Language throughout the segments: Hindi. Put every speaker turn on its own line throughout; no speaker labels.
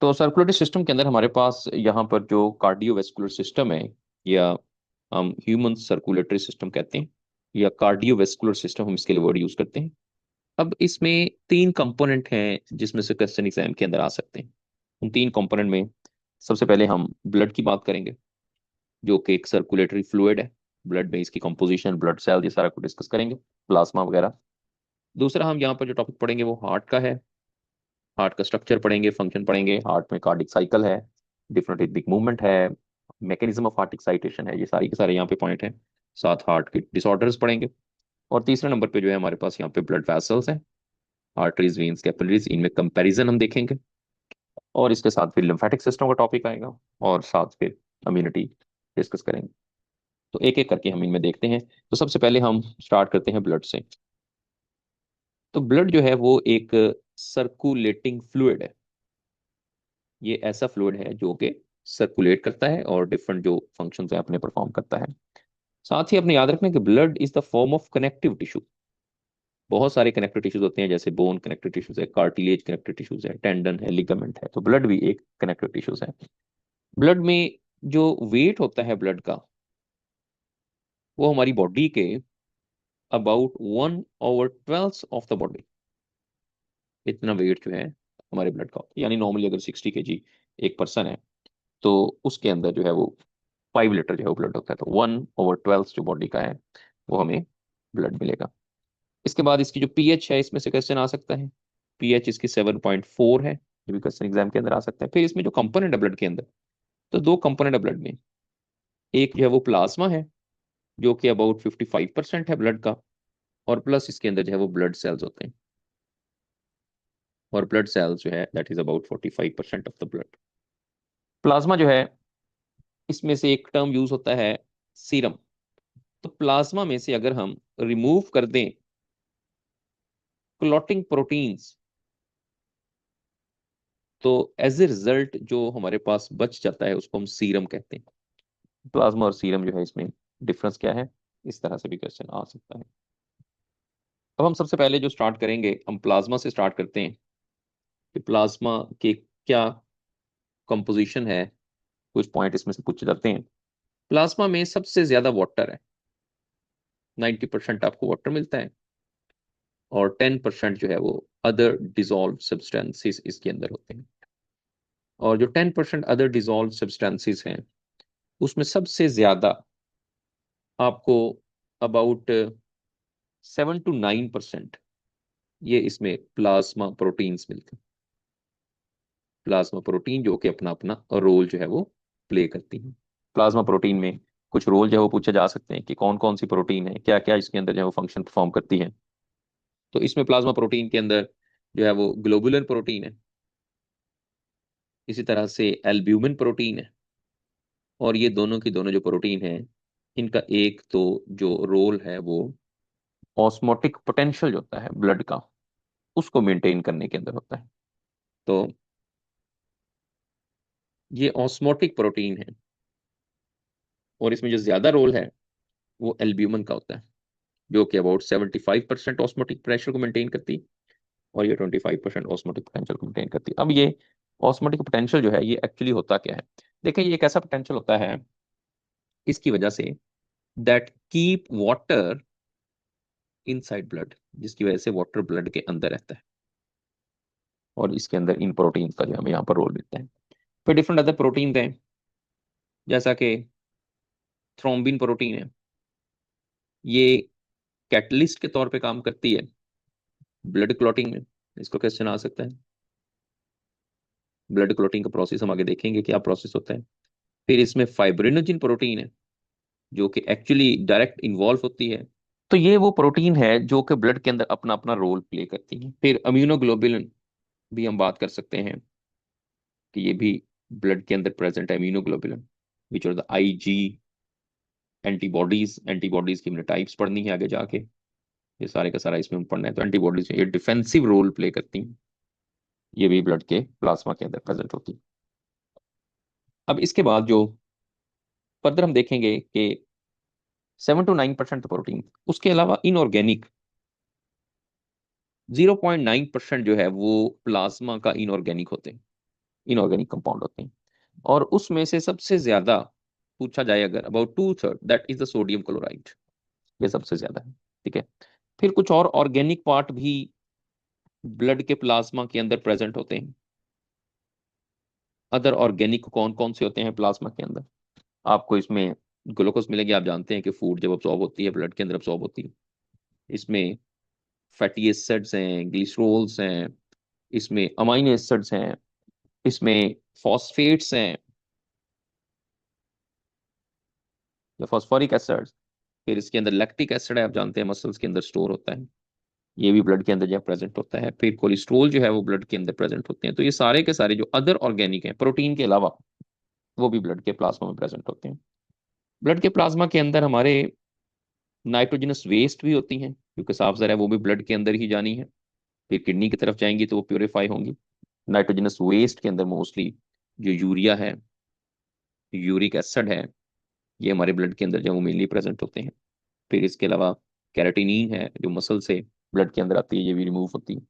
तो सर्कुलेटरी सिस्टम के अंदर हमारे पास यहाँ पर जो कार्डियोवैस्कुलर सिस्टम है, या हम ह्यूमन सर्कुलेटरी सिस्टम कहते हैं, या कार्डियोवैस्कुलर सिस्टम हम इसके लिए वर्ड यूज करते हैं। अब इसमें तीन कंपोनेंट हैं जिसमें से क्वेश्चन एग्जाम के अंदर आ सकते हैं। उन तीन कंपोनेंट में सबसे पहले हम ब्लड की बात करेंगे, जो कि एक सर्कुलेटरी फ्लूइड है। ब्लड में इसकी कंपोजिशन, ब्लड सेल, ये सारा कुछ डिस्कस करेंगे, प्लाज्मा वगैरह। दूसरा हम यहाँ पर जो टॉपिक पढ़ेंगे वो हार्ट का है। हार्ट का स्ट्रक्चर पढ़ेंगे, फंक्शन पढ़ेंगे, हार्ट में कार्डिक साइकिल है, डिफरेंट रिदमिक मूवमेंट है, मैकेनिज्म ऑफ हार्ट एक्साइटेशन है, ये सारी के सारे यहाँ पे पॉइंट हैं। साथ हार्ट के डिसऑर्डर्स पढ़ेंगे। और तीसरे नंबर पे जो है हमारे पास यहाँ पे ब्लड वैसल्स हैं, आर्टरीज, वेन्स, कैपिलरीज, इनमें कंपैरिजन हम देखेंगे। और इसके साथ फिर लिम्फेटिक सिस्टम का टॉपिक आएगा, और साथ फिर इम्यूनिटी डिस्कस करेंगे। तो एक एक करके हम इनमें देखते हैं। तो सबसे पहले हम स्टार्ट करते हैं ब्लड से। तो ब्लड जो है वो एक सर्कुलेटिंग फ्लूइड है। ये ऐसा फ्लूइड है जो कि सर्कुलेट करता है और डिफरेंट जो फंक्शंस है अपने परफॉर्म करता है। साथ ही अपने याद रखना कि blood is the form of connective tissue. बहुत सारे कनेक्टिव टिश्यूज होते हैं, जैसे बोन कनेक्टिव टिश्यूज है, कार्टिलेज कनेक्टिव टिश्यूज है, टेंडन है, लिगामेंट है। तो ब्लड भी एक कनेक्टिव टिश्यूज है। ब्लड में जो वेट होता है ब्लड का, वो हमारी बॉडी के अबाउट 1/12 ऑफ द बॉडी, इतना वेट जो है हमारे ब्लड का। यानी नॉर्मली अगर 60 kg एक पर्सन है, तो उसके अंदर जो है वो 5 लीटर जो है वो ब्लड होता है। तो 1/12 जो बॉडी का है वो हमें ब्लड मिलेगा। इसके बाद इसकी जो पीएच है, इसमें से क्वेश्चन आ सकता है। पीएच इसकी 7.4 है, ये भी क्वेश्चन एग्जाम के अंदर आ सकता है। फिर इसमें जो कंपोनेंट है ब्लड के अंदर, तो दो कंपोनेंट है ब्लड में। एक जो है वो प्लाज्मा है, जो कि अबाउट 55% है ब्लड का, और प्लस इसके अंदर जो है वो ब्लड सेल्स होते हैं। और ब्लड सेल्स जो है that is about 45% of the blood. Plasma जो है, इसमें से एक टर्म यूज होता है सीरम। तो प्लाज्मा में से अगर हम रिमूव कर दें क्लॉटिंग प्रोटीन्स, तो एज ए रिजल्ट जो हमारे पास बच जाता है उसको हम सीरम कहते हैं। प्लाज्मा और सीरम जो है, इसमें डिफरेंस क्या है, इस तरह से भी क्वेश्चन आ सकता है। अब हम सबसे पहले जो स्टार्ट करेंगे, हम प्लाज्मा से स्टार्ट करते हैं कि प्लाज्मा के क्या कंपोजिशन है। कुछ पॉइंट इसमें से पूछे जाते हैं। प्लाज्मा में सबसे ज्यादा वाटर है, 90% आपको वाटर मिलता है, और 10% जो है वो अदर डिजॉल्व सब्सटेंसेस इसके अंदर होते हैं। और जो 10% अदर डिजॉल्व सब्सटेंसेस हैं, उसमें सबसे ज्यादा आपको अबाउट 7 to 9% ये इसमें प्लाज्मा प्रोटीन्स मिलते हैं। प्लाज्मा प्रोटीन जो कि अपना अपना रोल जो है वो प्ले करती हैं। प्लाज्मा प्रोटीन में कुछ रोल जो है वो पूछे जा सकते हैं कि कौन कौन सी प्रोटीन है, क्या क्या इसके अंदर जो है वो फंक्शन परफॉर्म करती है। तो इसमें प्लाज्मा प्रोटीन के अंदर जो है वो ग्लोबुलर प्रोटीन है, इसी तरह से एल्ब्यूमिन प्रोटीन है। और ये दोनों की दोनों जो प्रोटीन है, इनका एक तो जो रोल है वो ऑस्मोटिक पोटेंशियल जो होता है ब्लड का, उसको मेंटेन करने के अंदर होता है। तो ये ऑस्मोटिक प्रोटीन है, और इसमें जो ज्यादा रोल है वो एल्ब्यूमिन का होता है, जो कि अबाउट 75% ऑस्मोटिक प्रेशर को मेंटेन करती है, और ये 25% ऑस्मोटिक पोटेंशियल को मेंटेन करती है। अब ये ऑस्मोटिक पोटेंशियल जो है, ये एक्चुअली होता क्या है। देखिए, ये एक ऐसा पोटेंशियल होता है इसकी वजह say that keep water inside blood, जिसकी वजह से वाटर ब्लड के अंदर रहता है, और इसके अंदर इन प्रोटीन का जो हमें यहाँ पर रोल मिलता है। फिर डिफरेंट अदर प्रोटीन हैं, जैसा कि थ्रोम्बिन प्रोटीन है। ये कैटलिस्ट के तौर पे काम करती है ब्लड क्लॉटिंग में, इसको क्वेश्चन आ सकता है। ब्लड क्लॉटिंग का प्रोसेस हम आगे देखेंगे क्या प्रोसेस होता है। फिर इसमें फाइब्रिनोजिन प्रोटीन है, जो कि एक्चुअली डायरेक्ट इन्वॉल्व होती है। तो ये वो प्रोटीन है जो कि ब्लड के अंदर अपना अपना रोल प्ले करती है। फिर अम्यूनोग्लोबुलिन भी हम बात कर सकते हैं कि ये भी ब्लड के अंदर प्रेजेंट है। Immunoglobulin which are the IG antibodies. Antibodies की हमने टाइप्स पढ़नी है आगे जाके, ये सारे का सारा इसमें पढ़ना है। तो एंटीबॉडीज ये डिफेंसिव रोल प्ले करती हैं, ये भी ब्लड के प्लाज्मा के अंदर प्रेजेंट होती है। अब इसके बाद जो फर्दर हम देखेंगे कि 7 to 9% प्रोटीन, उसके अलावा इनऑर्गेनिक 0.9% जो है वो प्लाज्मा का इनऑर्गेनिक होते हैं। इनऑर्गेनिक कंपाउंड होते हैं। और उसमें से सबसे ज्यादा पूछा जाए अगर, about 2/3 that is the sodium chloride, ये सबसे ज्यादा है। ठीक है। फिर कुछ और ऑर्गेनिक पार्ट भी ब्लड के प्लाज्मा के अंदर प्रेजेंट होते हैं। अदर ऑर्गेनिक कौन कौन से होते हैं प्लाज्मा के अंदर? आपको इसमें ग्लूकोज मिलेगी, आप जानते हैं कि फूड जब अब्सॉर्ब होती है ब्लड के अंदर अब्सॉर्ब होती है। इसमें फैटी एसिड्स हैं, ग्लिसरोल्स हैं, इसमें अमाइनो एसिड्स हैं, इसमें फॉस्फेट्स हैं या फॉस्फोरिक एसिड्स। फिर इसके अंदर लैक्टिक एसिड है, आप जानते हैं मसल्स के अंदर स्टोर होता है, ये भी ब्लड के अंदर जो प्रेजेंट होता है। फिर कोलेस्ट्रोल जो है वो ब्लड के अंदर प्रेजेंट होते हैं। तो ये सारे के सारे जो अदर ऑर्गेनिक हैं प्रोटीन के अलावा, वो भी ब्लड के प्लाज्मा में प्रेजेंट होते हैं। ब्लड के प्लाज्मा के अंदर हमारे नाइट्रोजनस वेस्ट भी होती हैं, क्योंकि साफ ज़रा है वो भी ब्लड के अंदर ही जानी है। फिर किडनी की तरफ जाएंगी तो वो प्योरीफाई होंगी। नाइट्रोजनस वेस्ट के अंदर मोस्टली जो यूरिया है, यूरिक एसिड है, ये हमारे ब्लड के अंदर जो वो मेनली प्रेजेंट होते हैं। फिर इसके अलावा कैराटिनिन है जो मसल से ब्लड के अंदर आती है, ये भी रिमूव होती है।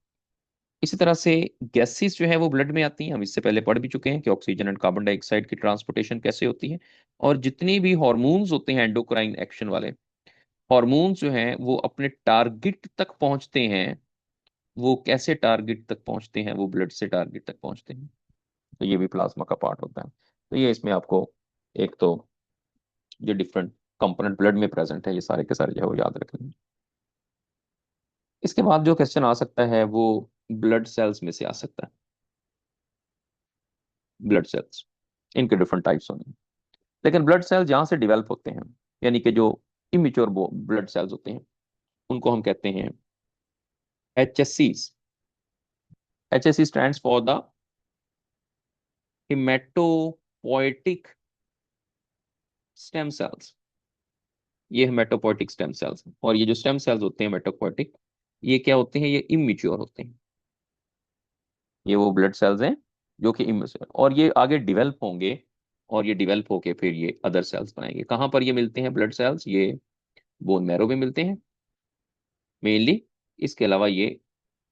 इसी तरह से गैसेस जो है वो ब्लड में आती हैं, हम इससे पहले पढ़ भी चुके हैं कि ऑक्सीजन एंड कार्बन डाइऑक्साइड की ट्रांसपोर्टेशन कैसे होती है। और जितने भी हॉर्मोन्स होते हैं एंडोक्राइन एक्शन वाले हॉर्मोन्स जो हैं वो अपने टारगेट तक पहुंचते हैं। वो कैसे टारगेट तक पहुंचते हैं? वो ब्लड से टारगेट तक पहुंचते हैं। तो ये भी प्लाज्मा का पार्ट होता है। तो ये इसमें आपको एक तो जो डिफरेंट कंपोनेंट ब्लड में प्रेजेंट है ये सारे के सारे जो है वो याद रखेंगे। इसके बाद जो क्वेश्चन आ सकता है वो ब्लड सेल्स में से आ सकता है। ब्लड सेल्स, इनके डिफरेंट टाइप्स होंगे। लेकिन ब्लड सेल्स जहाँ से डेवलप होते हैं, यानी कि जो इमेच्योर ब्लड सेल्स होते हैं, उनको हम कहते हैं HSCs। HSC stands for the haematopoietic stem cells. ये हेमेटोपोइटिक स्टेम सेल्स हैं। और ये जो स्टेम सेल्स होते हैं हेमेटोपोइटिक, ये क्या होते हैं? ये इमेच्योर होते हैं। ये वो ब्लड सेल्स हैं जो कि इमेच्योर, और ये आगे डेवलप होंगे, और ये डेवलप होके फिर ये अदर सेल्स बनाएंगे। कहाँ पर ये मिलते हैं ब्लड सेल्स? ये बोन मैरो में मिलते हैं मेनली। इसके अलावा ये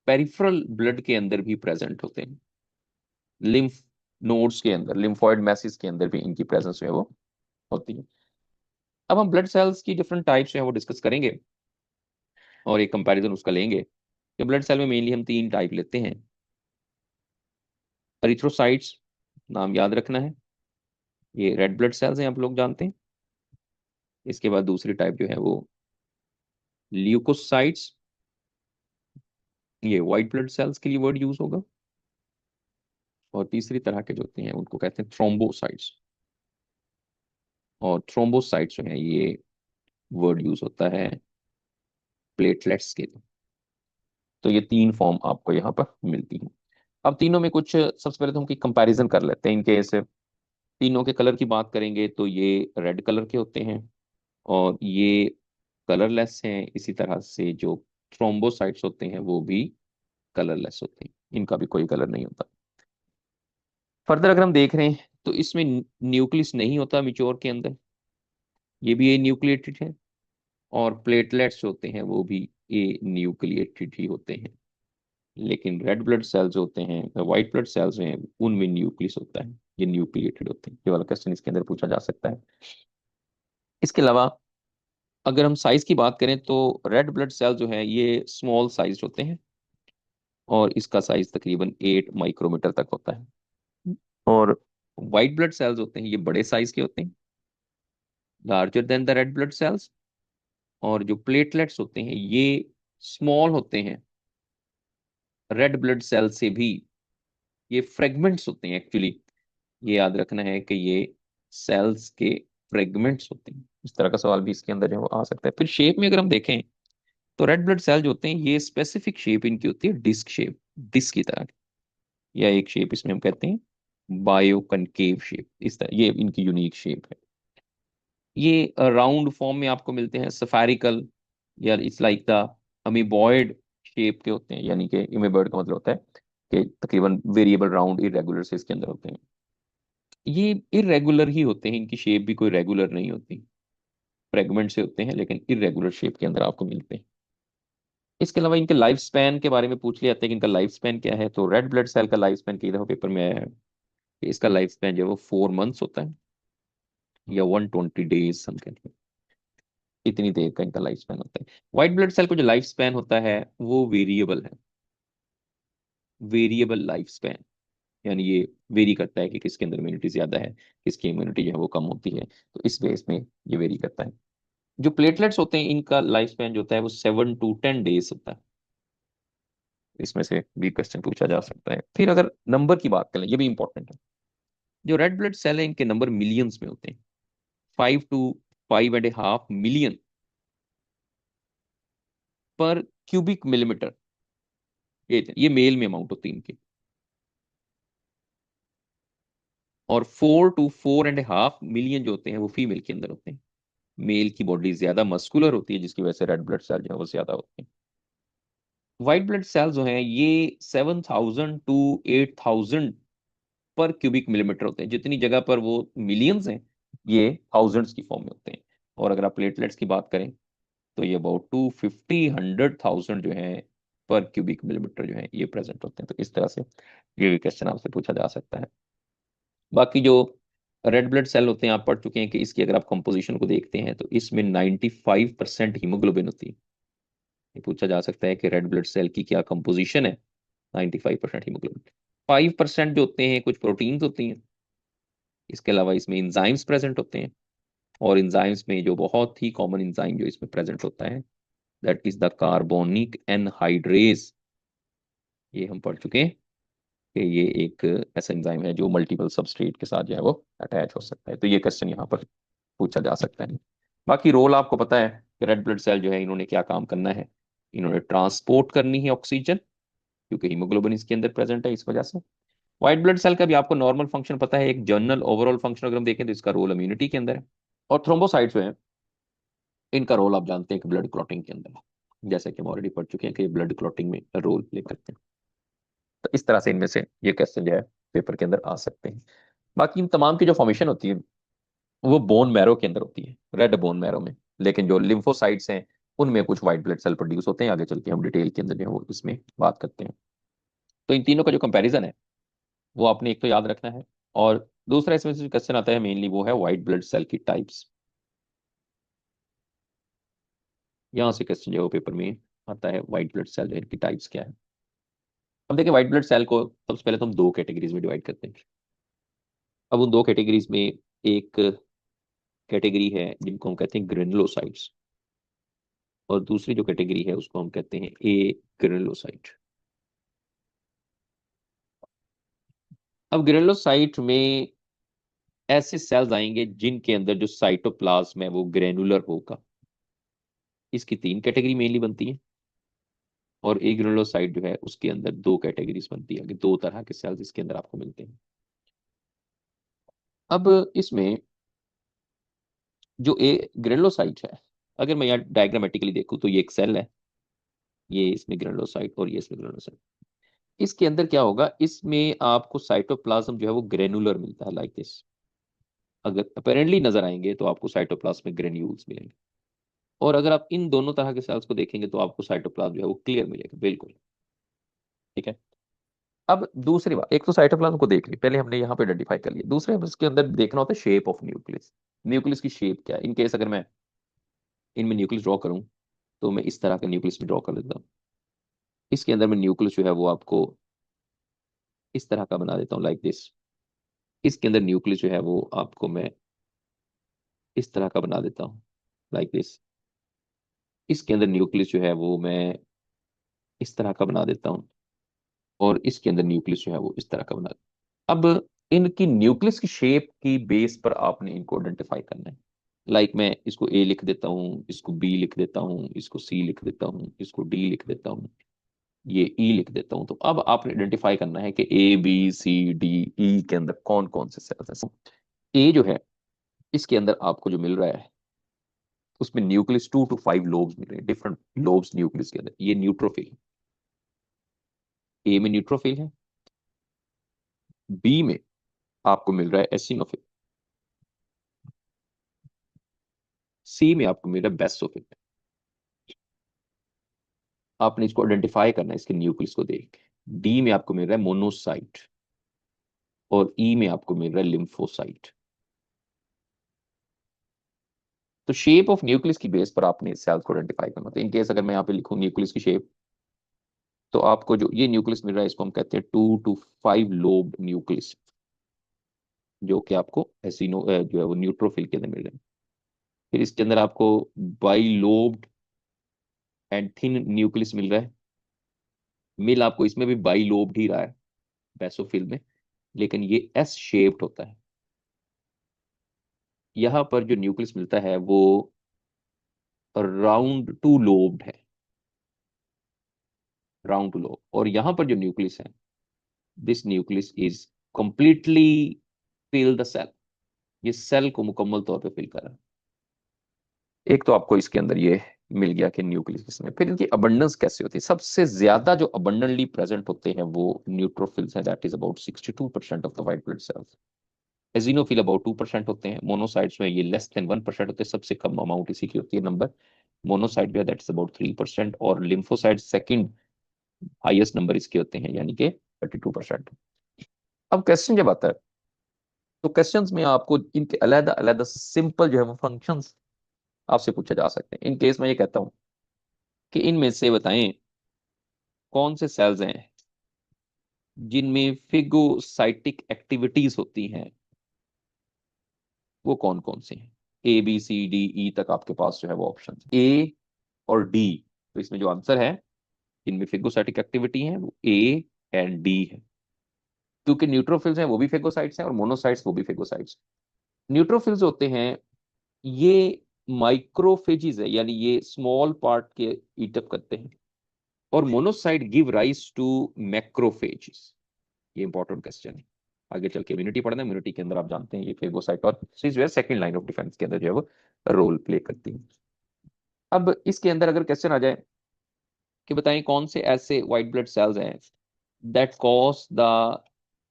पेरिफेरल ब्लड के अंदर भी प्रेजेंट होते हैं। लिम्फ नोड्स के अंदर, लिम्फोइड मैसेज के अंदर भी इनकी प्रेजेंस जो है वो होती है। अब हम ब्लड सेल्स की डिफरेंट टाइप्स जो है वो डिस्कस करेंगे और एक कंपैरिजन उसका लेंगे कि ब्लड सेल में मेनली हम 3 टाइप लेते हैं। एरिथ्रोसाइट्स, नाम याद रखना है, ये रेड ब्लड सेल्स हैं, आप लोग जानते हैं। इसके बाद दूसरी टाइप जो है वो ल्यूकोसाइट्स, ये व्हाइट ब्लड सेल्स के लिए वर्ड यूज होगा। और तीसरी तरह के जो होते हैं उनको कहते हैं थ्रोम्बोसाइट्स। और थ्रोम्बोसाइट्स जो है ये वर्ड यूज होता है प्लेटलेट्स के लिए। तो ये 3 फॉर्म आपको यहाँ पर मिलती हैं। अब तीनों में कुछ सबसे पहले तो हम कंपैरिजन कर लेते हैं इनके। ऐसे तीनों के कलर की बात करेंगे तो ये रेड कलर के होते हैं और ये कलरलेस हैं। इसी तरह से जो थ्रोम्बोसाइट्स होते हैं वो भी कलरलेस होते हैं, इनका भी कोई कलर नहीं होता। फर्दर अगर हम देख रहे हैं तो इसमें न्यूक्लियस नहीं होता मिच्योर के अंदर, ये भी ए न्यूक्लिएटेड है। और प्लेटलेट्स होते हैं वो भी ए न्यूक्लिएटेड ही होते हैं। लेकिन रेड ब्लड सेल्स होते हैं, व्हाइट ब्लड सेल्स हैं, उनमें न्यूक्लियस होता है, ये न्यूक्लिएटेड होते हैं। ये वाला क्वेश्चन इसके अंदर पूछा जा सकता है। इसके अलावा अगर हम साइज की बात करें तो रेड ब्लड सेल जो है ये स्मॉल साइज होते हैं और इसका साइज तकरीबन 8 माइक्रोमीटर तक होता है। और व्हाइट ब्लड सेल्स होते हैं ये बड़े साइज के होते हैं, larger than the red blood cells. और जो प्लेटलेट्स होते हैं ये स्मॉल होते हैं रेड ब्लड सेल से भी, ये फ्रेगमेंट्स होते हैं एक्चुअली। ये याद रखना है कि ये सेल्स के फ्रेगमेंट्स होते हैं। इस तरह का सवाल भी इसके अंदर जो है वो आ सकता है। फिर शेप में अगर हम देखें तो रेड ब्लड सेल जो होते हैं ये स्पेसिफिक शेप इनकी होती है डिस्क शेप, डिस्क की तरह। या एक शेप इसमें हम कहते हैं बायो कनकेव शेप, इस तरह ये इनकी यूनिक शेप है। ये राउंड फॉर्म में आपको मिलते हैं, सफेरिकल या it's like the amoeboid shape के होते हैं। यानी कि अमीबॉयड का मतलब होता है कि तकरीबन वेरिएबल राउंड इरेगुलर से इसके अंदर होते हैं। ये इरेगुलर ही होते हैं, इनकी शेप भी कोई रेगुलर नहीं होती, फ्रेगमेंट से होते हैं लेकिन इरेगुलर शेप के अंदर आपको मिलते हैं। इसके अलावा इनके लाइफ स्पैन के बारे में पूछ लिया जाता है कि इनका लाइफ स्पैन क्या है। तो रेड ब्लड सेल का लाइफ स्पैन कई दफा पेपर में आया है इसका लाइफ स्पैन जो है वो 4 मंथ्स होता है, या 120 डेज हम कहते हैं, इतनी देर का इनका लाइफ स्पैन होता है। व्हाइट ब्लड सेल को जो लाइफ स्पैन होता है वो वेरिएबल है, वेरिएबल लाइफ स्पैन, यानी ये वेरी करता है कि किसके अंदर इम्यूनिटी ज्यादा है, किसकी इम्यूनिटी जो है वो कम होती है, तो इस बेस में ये वेरी करता है। जो प्लेटलेट्स होते हैं इनका लाइफ स्पैन जो होता है वो 7 to 10 डेज होता है। इसमें से भी क्वेश्चन पूछा जा सकता है। फिर अगर नंबर की बात करें, ये भी इंपॉर्टेंट है, जो रेड ब्लड सेल है इनके नंबर मिलियंस में होते हैं, 5 to 5.5 मिलियन पर क्यूबिक मिलीमीटर, ये मेल में अमाउंट होती है इनकी। और 4 to 4.5 मिलियन जो होते हैं वो फीमेल के अंदर होते हैं। मेल की बॉडी ज्यादा मस्कुलर होती है जिसकी वजह से रेड ब्लड सेल जो है वो ज्यादा होते हैं। व्हाइट ब्लड सेल जो हैं ये 7,000 to 8,000 पर क्यूबिक मिलीमीटर होते हैं। जितनी जगह पर वो मिलियंस हैं, ये थाउजेंड्स की फॉर्म में होते हैं। और अगर आप प्लेटलेट्स की बात करें तो ये अबाउट 250 100,000 जो है पर क्यूबिक मिलीमीटर जो है ये प्रेजेंट होते हैं। तो इस तरह से ये भी क्वेश्चन आपसे पूछा जा सकता है। बाकी जो रेड ब्लड सेल होते हैं आप पढ़ चुके हैं कि इसकी अगर आप कंपोजिशन को देखते हैं तो इसमें 95% हीमोग्लोबिन होती है। ये पूछा जा सकता है कि रेड ब्लड सेल की क्या कंपोजिशन है। 95% हीमोग्लोबिन, 5% जो होते हैं कुछ प्रोटीन्स होती हैं। इसके अलावा इसमें इंजाइम्स प्रेजेंट होते हैं, और इंजाइम्स में जो बहुत ही कॉमन इंजाइम जो इसमें प्रेजेंट होता है that is the carbonic anhydrase. ये हम पढ़ चुके हैं कि ये एक ऐसा एंजाइम है जो मल्टीपल सबस्ट्रेट के साथ जो है वो अटैच हो सकता है। तो ये क्वेश्चन यहाँ पर पूछा जा सकता है। बाकी रोल आपको पता है कि रेड ब्लड सेल जो है इन्होंने क्या काम करना है। इन्होंने ट्रांसपोर्ट करनी है ऑक्सीजन, क्योंकि हीमोग्लोबिन इसके अंदर प्रेजेंट है इस वजह से। व्हाइट ब्लड सेल का भी आपको नॉर्मल फंक्शन पता है, एक जनरल ओवरऑल फंक्शन अगर हम देखें तो इसका रोल इम्यूनिटी के अंदर है। और थ्रोम्बोसाइट्स जो है इनका रोल आप जानते हैं कि ब्लड क्लॉटिंग के अंदर है, जैसे कि हम ऑलरेडी पढ़ चुके हैं कि ब्लड क्लॉटिंग में रोल प्ले करते हैं। तो इस तरह से इनमें से ये क्वेश्चन जो है पेपर के अंदर आ सकते हैं। बाकी इन तमाम की जो फॉर्मेशन होती है वो बोन मैरो के अंदर होती है, रेड बोन मैरो में। लेकिन जो लिम्फोसाइट्स हैं उनमें कुछ व्हाइट ब्लड सेल प्रोड्यूस होते हैं, आगे चल के हम डिटेल के अंदर जो है वो इसमें बात करते हैं। तो इन तीनों का जो कंपैरिजन है वो आपने एक तो याद रखना है। और दूसरा इसमें से क्वेश्चन आता है मेनली वो है व्हाइट ब्लड सेल की टाइप्स। यहाँ से क्वेश्चन जो है वो पेपर में आता है, व्हाइट ब्लड सेल की टाइप्स क्या है। अब देखिए व्हाइट ब्लड सेल को सबसे पहले तो हम दो कैटेगरीज में डिवाइड करते हैं। अब उन दो कैटेगरीज में एक कैटेगरी है जिनको हम कहते हैं ग्रेनुलोसाइट्स, और दूसरी जो कैटेगरी है उसको हम कहते हैं ए ग्रेनुलोसाइट। अब ग्रेनुलोसाइट में ऐसे सेल्स आएंगे जिनके अंदर जो साइटोप्लाज्म है वो ग्रेनुलर होगा। इसकी तीन कैटेगरी मेनली बनती है, और ए ग्रेनुलोसाइट जो है उसके अंदर दो कैटेगरीज बनती है, दो तरह के सेल्स इसके अंदर आपको मिलते हैं। अब इसमें जो ए ग्रेनुलोसाइट है, अगर मैं यहाँ डायग्रामेटिकली देखूं तो ये एक सेल है, ये इसमें ग्रेनुलोसाइट और ये इसमें ग्रेनुलोसाइट। इसके अंदर क्या होगा, इसमें आपको साइटोप्लाज्म जो है वो ग्रेनुलर मिलता है लाइक दिस। अगर अपेरेंटली नजर आएंगे तो आपको साइटोप्लाज्म में ग्रेन्यूल्स मिलेंगे। और अगर आप इन दोनों तरह के सेल्स को देखेंगे तो आपको साइटोप्लाज्म जो है वो क्लियर मिलेगा बिल्कुल। ठीक है। अब दूसरी बात, एक तो साइटोप्लाज्म को देख ली, पहले हमने यहाँ पे आइडेंटिफाई कर लिया। दूसरे हमें इसके अंदर देखना होता है शेप ऑफ न्यूक्लियस। न्यूक्लियस की शेप क्या है। इन केस अगर मैं इनमें न्यूक्लियस ड्रॉ करूं तो मैं इस तरह का न्यूक्लियस भी ड्रॉ कर लेता हूँ। इसके अंदर मैं न्यूक्लियस जो है वो आपको इस तरह का बना देता हूँ लाइक दिस। इसके अंदर न्यूक्लियस जो है वो आपको मैं इस तरह का बना देता हूँ लाइक दिस। इसके अंदर न्यूक्लियस जो है वो मैं इस तरह का बना देता हूँ, और इसके अंदर न्यूक्लियस जो है वो इस तरह का बना देता हूँ। अब इनकी न्यूक्लियस की शेप की बेस पर आपने इनको आइडेंटिफाई करना है। मैं इसको ए लिख देता हूँ, इसको बी लिख देता हूँ, इसको सी लिख देता हूँ, इसको डी लिख देता हूँ, ये ई लिख देता हूँ। तो अब आपने आइडेंटिफाई करना है कि A B C D E के अंदर कौन कौन से सेल्स हैं। ए जो है इसके अंदर आपको जो मिल रहा है उसमें न्यूक्लियस 2 to 5 लोब्स मिल रहे हैं, डिफरेंट लोब्स न्यूक्लियस के अंदर। ये न्यूट्रोफिल, ए में न्यूट्रोफिल है। बी में आपको मिल रहा है एसिनोफिल। सी में आपको मिल रहा है बेसोफिल। आपने इसको आइडेंटिफाई करना है इसके न्यूक्लियस को देख के। डी में आपको मिल रहा है मोनोसाइट, और ई में आपको मिल रहा है लिम्फोसाइट। तो शेप ऑफ न्यूक्लियस की बेस पर आपने सेल्स को आइडेंटिफाई करना होता है। इन केस अगर मैं यहाँ पे लिखूं न्यूक्लियस की शेप, तो आपको जो ये न्यूक्लियस मिल रहा है इसको हम कहते हैं 2 to 5 लोब न्यूक्लियस, जो कि आपको एसिनो जो है वो न्यूट्रोफिल के अंदर मिल रहे हैं। फिर इसके अंदर आपको बाइलोब्ड एंड थिन न्यूक्लियस मिल रहा है। मिल आपको इसमें भी बाइलोब्ड ही रहा है बेसोफिल में, लेकिन ये एस शेप्ड होता है। यहाँ पर जो न्यूक्लियस मिलता है वो राउंड टू लोब्ड है, राउंड टू लोब। और यहाँ पर जो न्यूक्लियस है, this nucleus is completely fill the cell, ये सेल को मुकम्मल तौर पे फिल कर रहा है। एक तो आपको इसके अंदर ये मिल गया कि न्यूक्लियस किसमें। फिर इनकी अबंडेंस कैसे होती है? सबसे ज्यादा जो अबंडेंटली प्रेजेंट होते हैं वो न्यूट्रोफिल्स हैं, that is about 62% of the white blood cells. Eosinophil about 2% होते हैं। मोनोसाइट्स में ये लेस देन 1% होते हैं, सबसे कम अमाउंट इसी की होती है नंबर। मोनोसाइट जो है दैट इज अबाउट 3%, और लिम्फोसाइट सेकंड हाईएस्ट नंबर इसके होते हैं, यानी कि 32%। अब क्वेश्चन जब आता है, तो क्वेश्चंस में आपको इनके अलग अलग सिंपल जो है वो फंक्शंस आपसे पूछे जा सकते हैं। इन केस में ये कहता हूं कि इनमें से बताएं कौन से सेल्स हैं जिनमें फिगोसाइटिक एक्टिविटीज होती हैं, वो कौन कौन से हैं? A B C D E तक आपके पास जो है वो ऑप्शन ए और डी। तो इसमें जो आंसर है, इनमें फिगोसाइटिक एक्टिविटी है वो ए एंड डी है, क्योंकि न्यूट्रोफिल्स हैं वो भी फेगोसाइट्स हैं और मोनोसाइट्स वो भी फेगोसाइट्स। न्यूट्रोफिल्स होते हैं ये माइक्रोफेजिस है, यानी ये स्मॉल पार्ट के ईटअप करते हैं। और monocyte give rise to macrophages. ये इंपॉर्टेंट क्वेश्चन है, आगे चल के इम्यूनिटी पढ़ना है। इम्यूनिटी के अंदर आप जानते हैं ये फेगोसाइट और जो है सेकंड लाइन ऑफ डिफेंस के अंदर जो है वो रोल प्ले करती है। अब इसके अंदर अगर क्वेश्चन आ जाए कि बताएं कौन से ऐसे व्हाइट ब्लड सेल्स हैं that cause the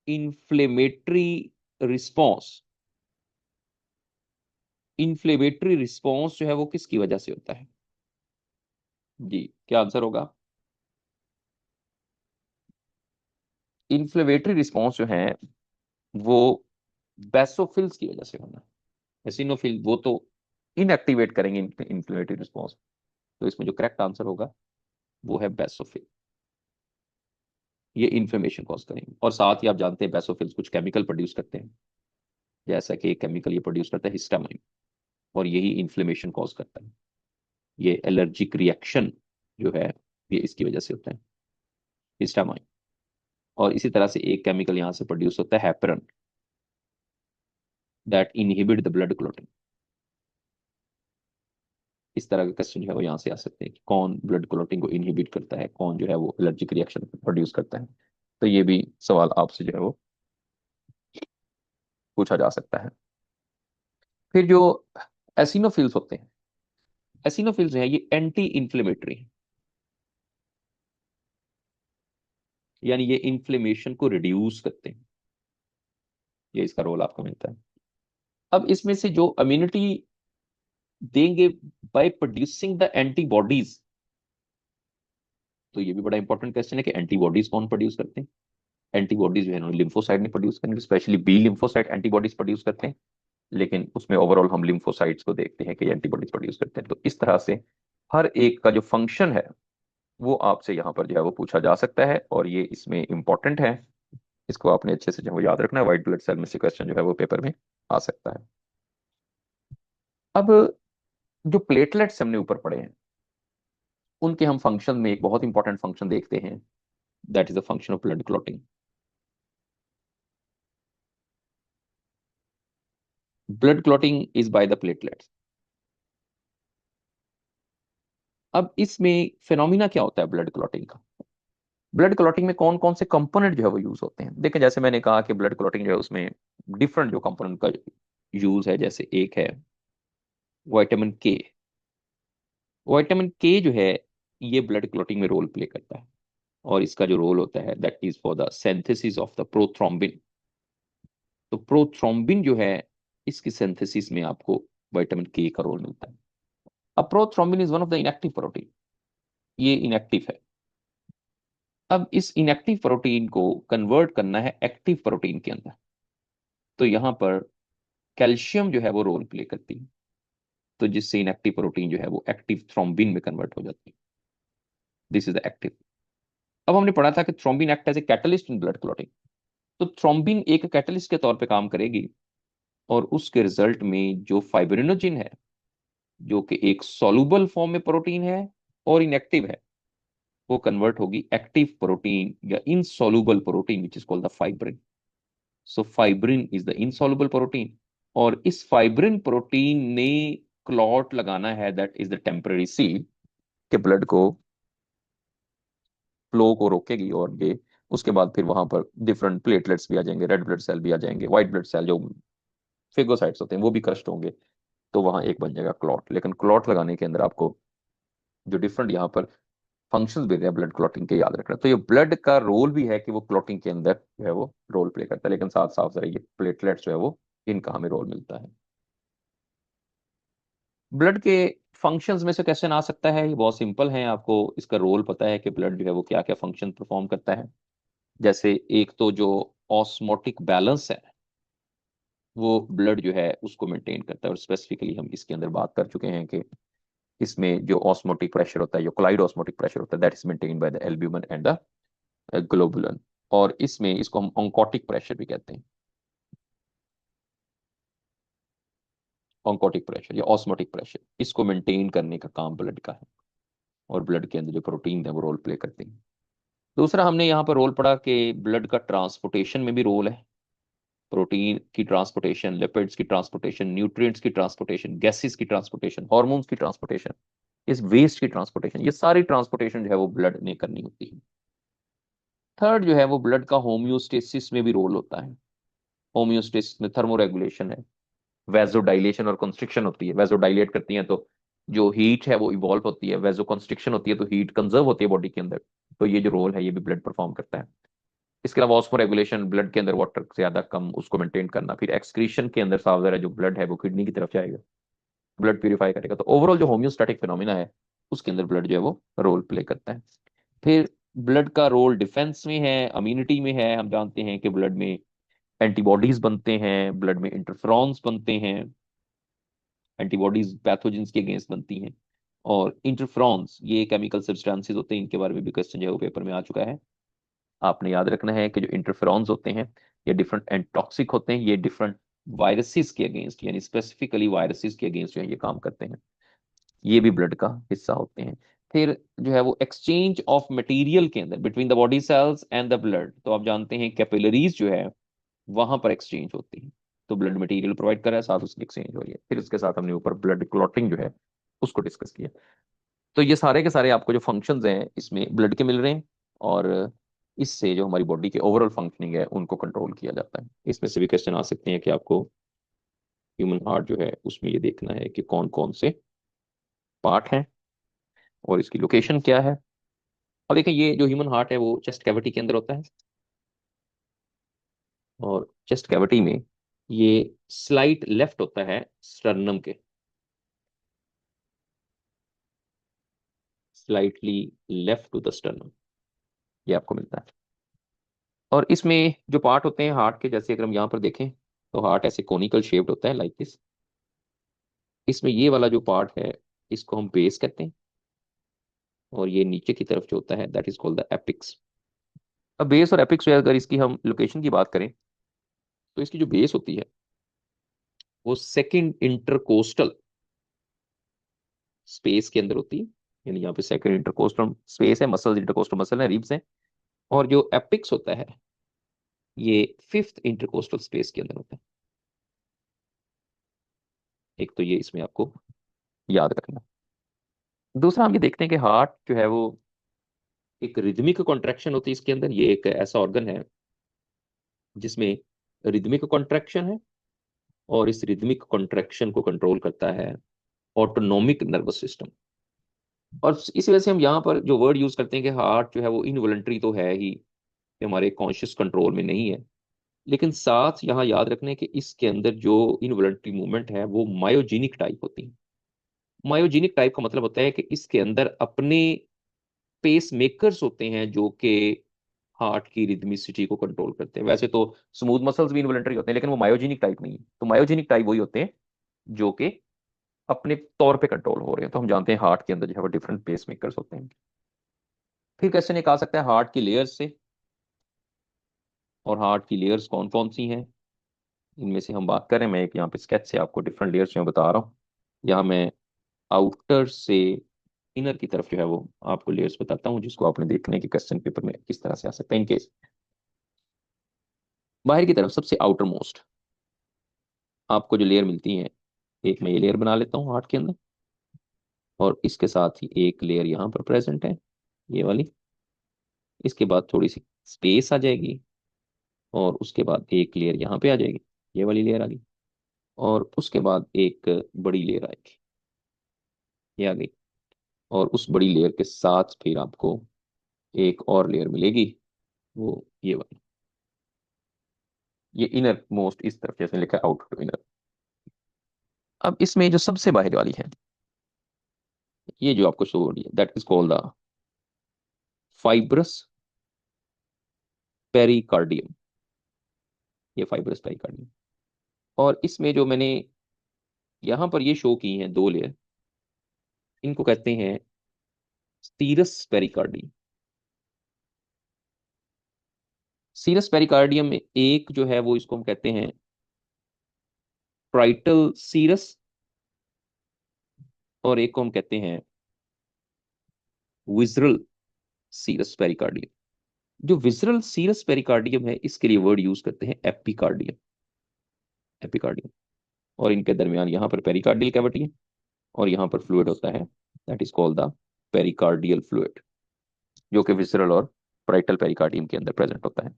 inflammatory response. Inflammatory response जो है वो किसकी वजह से होता है? जी, क्या आंसर होगा? इंफ्लेमेटरी रिस्पॉन्स जो है वो बेसोफिल्स की वजह से होना है। एसिनोफिल वो तो इनएक्टिवेट करेंगे इंफ्लेमेटरी रिस्पॉन्स। तो इसमें जो करेक्ट आंसर होगा वो है बेसोफिल। ये इन्फ्लेमेशन कॉज करेंगे। और साथ ही आप जानते हैं बेसोफिल्स कुछ केमिकल प्रोड्यूस करते हैं, जैसा कि एक केमिकल ये प्रोड्यूस करता है हिस्टामाइन, और यही इन्फ्लेमेशन कॉज करता है। ये एलर्जिक रिएक्शन जो है ये इसकी वजह से होता है, हिस्टामाइन। और इसी तरह से एक केमिकल यहां से प्रोड्यूस होता है heparin, that inhibit the blood clotting. इस तरह के क्वेश्चन जो है वो यहाँ से आ सकते हैं कि कौन ब्लड क्लॉटिंग को इनहिबिट करता है, कौन जो है वो एलर्जिक रिएक्शन प्रोड्यूस करता है। तो ये भी सवाल आपसे जो है वो पूछा जा सकता है। फिर जो एसिनोफिल्स होते हैं, एसिनोफिल्स जो है ये एंटी इंफ्लेमेटरी है, यानी ये इन्फ्लेमेशन को रिड्यूस करते हैं। ये इसका रोल आपको मिलता है। अब इसमें से जो इम्यूनिटी देंगे बाय प्रोड्यूसिंग द एंटीबॉडीज, तो ये भी बड़ा इंपॉर्टेंट क्वेश्चन है कि एंटीबॉडीज कौन प्रोड्यूस करते हैं? एंटीबॉडीज जो है लिम्फोसाइट ने प्रोड्यूस करेंगे, specially B lymphocyte antibodies produce करते हैं। लेकिन उसमें ओवरऑल हम लिम्फोसाइट्स को देखते हैं कि एंटीबॉडीज प्रोड्यूस करते हैं। तो इस तरह से हर एक का जो फंक्शन है वो आपसे यहाँ पर जो है वो पूछा जा सकता है, और ये इसमें इंपॉर्टेंट है। इसको आपने अच्छे से जो है याद रखना है। व्हाइट ब्लड सेल में से क्वेश्चन जो है वो पेपर में आ सकता है। अब जो प्लेटलेट्स हमने ऊपर पढ़े हैं उनके हम फंक्शन में एक बहुत इंपॉर्टेंट फंक्शन देखते हैं, that is the function of blood clotting. Blood clotting is by the platelets. अब इसमें फिनोमिना क्या होता है ब्लड क्लॉटिंग का? ब्लड क्लॉटिंग में कौन कौन से कंपोनेंट जो है वो यूज होते हैं? देखें, जैसे मैंने कहा कि ब्लड क्लॉटिंग जो है उसमें डिफरेंट जो कंपोनेंट का यूज है, जैसे एक है विटामिन के। विटामिन के जो है ये ब्लड क्लॉटिंग में रोल प्ले करता है, और इसका जो रोल होता है that is for the synthesis of the prothrombin. तो प्रोथ्रोम्बिन जो है इसकी सिंथेसिस में आपको विटामिन के का रोल मिलता है। अब prothrombin is one of the inactive protein, ये इनएक्टिव है। अब इस इनएक्टिव प्रोटीन को कन्वर्ट करना है एक्टिव प्रोटीन के अंदर। तो यहाँ पर कैल्शियम जो है वो रोल प्ले करती है, तो जिससे इनएक्टिव प्रोटीन जो है वो एक्टिव थ्रोम्बिन में कन्वर्ट हो जाती है। This is the active. अब हमने पढ़ा था कि thrombin act as a catalyst in blood clotting. तो थ्रोम्बिन एक कैटलिस्ट के तौर पे काम करेगी, और उसके रिजल्ट में जो फाइब्रिनोजिन है, जो कि एक सॉल्युबल फॉर्म में प्रोटीन है और इनएक्टिव है, वो कन्वर्ट होगी एक्टिव प्रोटीन या insoluble protein which is called the fibrin. So fibrin is the insoluble protein, और इस फाइब्रिन प्रोटीन ने क्लॉट लगाना है, that is the temporary seal, के ब्लड को फ्लो को रोकेगी। और ये उसके बाद फिर वहां पर डिफरेंट प्लेटलेट्स भी आ जाएंगे, रेड ब्लड सेल भी आ जाएंगे, व्हाइट ब्लड सेल जो फेगोसाइट्स होते हैं वो भी क्रस्ट होंगे, तो वहां एक बन जाएगा क्लॉट। लेकिन क्लॉट लगाने के अंदर आपको जो डिफरेंट यहाँ पर फंक्शंस भी हैं ब्लड क्लॉटिंग के याद रखना। तो ये ब्लड का रोल भी है कि वो क्लॉटिंग के अंदर जो है वो रोल प्ले करता है, लेकिन साथ साथ जरा ये प्लेटलेट्स जो है वो इनका हमें रोल मिलता है। ब्लड के फंक्शंस में से क्वेश्चन आ सकता है, ये बहुत सिंपल है, आपको इसका रोल पता है कि ब्लड जो है वो क्या क्या फंक्शन परफॉर्म करता है। जैसे एक तो जो ऑस्मोटिक बैलेंस है, वो ब्लड जो है उसको मेंटेन करता है, और स्पेसिफिकली हम इसके अंदर बात कर चुके हैं कि इसमें जो ऑस्मोटिक प्रेशर होता है, जो कोलाइड ऑस्मोटिक प्रेशर होता है, that is maintain by the albumin and the globulin. और इसमें इसको हम ऑन्कोटिक प्रेशर भी कहते हैं। ऑन्कोटिक प्रेशर या ऑस्मोटिक प्रेशर, इसको मेंटेन करने का काम ब्लड का है, और ब्लड के अंदर जो प्रोटीन है वो रोल प्ले करते हैं। दूसरा हमने यहाँ पर रोल पढ़ा कि ब्लड का ट्रांसपोर्टेशन में भी रोल है। प्रोटीन की ट्रांसपोर्टेशन, लिपिड्स की ट्रांसपोर्टेशन, न्यूट्रिएंट्स की ट्रांसपोर्टेशन, गैसेस की ट्रांसपोर्टेशन, हार्मोन्स की ट्रांसपोर्टेशन, इस वेस्ट की ट्रांसपोर्टेशन, ये सारी ट्रांसपोर्टेशन जो है वो ब्लड ने करनी होती है। थर्ड जो है वो ब्लड का होम्योस्टेसिस में भी रोल होता है। होम्योस्टेसिस में थर्मोरेगुलेशन है, वेजोडाइलेशन और कंस्ट्रिक्शन होती है। वेजोडाइलेट करती है तो जो हीट है वो इवॉल्व होती है, वेजो कंस्ट्रिक्शन होती है तो हीट कंजर्व होती है बॉडी के अंदर। तो ये जो रोल है ये भी ब्लड परफॉर्म करता है। इसके अलावा ऑस्मो रेगुलेशन, ब्लड के अंदर वाटर ज्यादा कम उसको मेंटेन करना। फिर एक्सक्रीशन के अंदर साफ जरा जो ब्लड है वो किडनी की तरफ जाएगा, ब्लड प्यूरिफाई करेगा। तो ओवरऑल जो होम्योस्टैटिक फिनोमिना है उसके अंदर ब्लड जो है वो रोल प्ले करता है। फिर ब्लड का रोल डिफेंस में है, इम्यूनिटी में है। हम जानते हैं कि ब्लड में एंटीबॉडीज बनते हैं, ब्लड में इंटरफ्रॉन्स बनते हैं, एंटीबॉडीज पैथोजेंस के अगेंस्ट बनती हैं। और इंटरफ्रॉन्स ये केमिकल सब्सटेंसेस होते हैं, इनके बारे में भी क्वेश्चन जो है वो पेपर में आ चुका है। आपने याद रखना है कि जो इंटरफेरॉन्स होते हैं ये डिफरेंट एंड टॉक्सिक होते हैं, ये डिफरेंट वायरसेस के अगेंस्ट, यानी स्पेसिफिकली वायरसेस के अगेंस्ट जो है ये काम करते हैं। ये भी ब्लड का हिस्सा होते हैं। फिर जो है वो एक्सचेंज ऑफ मटेरियल के अंदर between the body cells and the blood, तो आप जानते हैं कैपिलरीज जो है वहां पर एक्सचेंज होती है। तो ब्लड मटेरियल प्रोवाइड कर रहा है, साथ उसकी एक्सचेंज हो रही है। फिर उसके साथ हमने ऊपर ब्लड क्लॉटिंग जो है उसको डिस्कस किया। तो ये सारे के सारे आपको जो फंक्शंस हैं इसमें ब्लड के मिल रहे हैं, और इससे जो हमारी बॉडी के ओवरऑल फंक्शनिंग है उनको कंट्रोल किया जाता है। इसमें से भी क्वेश्चन आ सकते हैं कि आपको ह्यूमन हार्ट जो है उसमें ये देखना है कि कौन कौन से पार्ट हैं और इसकी लोकेशन क्या है। अब देखिए, ये जो ह्यूमन हार्ट है वो चेस्ट कैविटी के अंदर होता है, और चेस्ट कैविटी में ये स्लाइट लेफ्ट होता है स्टर्नम के, slightly left to the sternum, ये आपको मिलता है। और इसमें जो पार्ट होते हैं हार्ट के, जैसे अगर हम यहाँ पर देखें तो हार्ट ऐसे कोनिकल शेप्ड होता है लाइक दिस। इसमें ये वाला जो पार्ट है इसको हम बेस कहते हैं, और ये नीचे की तरफ जो होता है that is called the apex. अब बेस और एपिक्स में अगर इसकी हम लोकेशन की बात करें, तो इसकी जो बेस होती है वो सेकंड इंटरकोस्टल स्पेस के अंदर होती है। यानी यहाँ पे सेकंड इंटरकोस्टल स्पेस है, मसल्स इंटरकोस्टल मसल है, रिब्स है। और जो एपिक्स होता है ये फिफ्थ इंटरकोस्टल स्पेस के अंदर होता है। एक तो ये इसमें आपको याद रखना। दूसरा हम ये देखते हैं कि हार्ट जो है वो एक रिदमिक कॉन्ट्रैक्शन होती है इसके अंदर। ये एक ऐसा ऑर्गन है जिसमें रिदमिक कॉन्ट्रैक्शन है, और इस रिदमिक कॉन्ट्रैक्शन को कंट्रोल करता है ऑटोनोमिक नर्वस सिस्टम। और इसी वजह से हम यहाँ पर जो वर्ड यूज करते हैं कि हार्ट जो है वो इनवॉलंटरी, तो है ही, ये हमारे कॉन्शियस कंट्रोल में नहीं है। लेकिन साथ यहाँ याद रखने कि इसके अंदर जो इनवॉलंटरी मूवमेंट है वो मायोजेनिक टाइप होती है। मायोजेनिक टाइप का मतलब होता है कि इसके अंदर अपने पेस मेकर्स होते हैं जो कि हार्ट की रिदमिसिटी को कंट्रोल करते हैं। वैसे तो स्मूथ मसल्स भी इनवॉलंटरी होते हैं, लेकिन वो मायोजेनिक टाइप नहीं है। तो मायोजेनिक टाइप वही होते हैं जो कि अपने तौर पे कंट्रोल हो रहे हैं। तो हम जानते हैं हार्ट के अंदर जो है वो डिफरेंट पेस मेकर्स होते हैं। फिर क्वेश्चन एक आ सकता है हार्ट की लेयर्स से, और हार्ट की लेयर्स कौन कौन सी हैं, इनमें से हम बात करें। मैं एक यहाँ पे स्केच से आपको डिफरेंट लेयर्स में बता रहा हूँ। यहाँ मैं आउटर से इनर की तरफ जो है वो आपको लेयर्स बताता हूँ, जिसको आपने देखने के क्वेश्चन पेपर में किस तरह से आ सकता है। इनकेस बाहर की तरफ सबसे आउटर मोस्ट आपको जो लेयर मिलती है, एक मैं ये लेयर बना लेता हूँ हार्ट के अंदर, और इसके साथ ही एक लेयर यहाँ पर प्रेजेंट है, ये वाली। इसके बाद थोड़ी सी स्पेस आ जाएगी, और उसके बाद एक लेयर यहाँ पे आ जाएगी, ये वाली लेयर आ गई, और उसके बाद एक बड़ी लेयर आएगी, ये आ गई। और उस बड़ी लेयर के साथ फिर आपको एक और लेयर मिलेगी, वो ये वाली। ये इनर मोस्ट इस तरफ जैसे लिखा है आउटर टू इनर। अब इसमें जो सबसे बाहर वाली है, ये जो आपको शो हो रही है, that is called the fibrous pericardium. ये फाइब्रस पेरिकार्डियम। और इसमें जो मैंने यहां पर ये शो की हैं दो लेयर, इनको कहते हैं सीरस पेरिकार्डियम। सीरस पेरिकार्डियम में एक जो है वो इसको हम कहते हैं प्राइटल सीरस, और एक को हम कहते हैं विजरल सीरस पेरिकार्डियम। जो विजरल सीरस पेरिकार्डियम है, इसके लिए वर्ड यूज करते हैं एपिकार्डियम। एपिकार्डियम। और इनके दरमियान यहाँ पर पेरिकार्डियल कैविटी है, और यहाँ पर फ्लूइड होता है, that is called the pericardial fluid, जो कि विसरल और प्राइटल पेरिकार्डियम के अंदर प्रेजेंट होता है।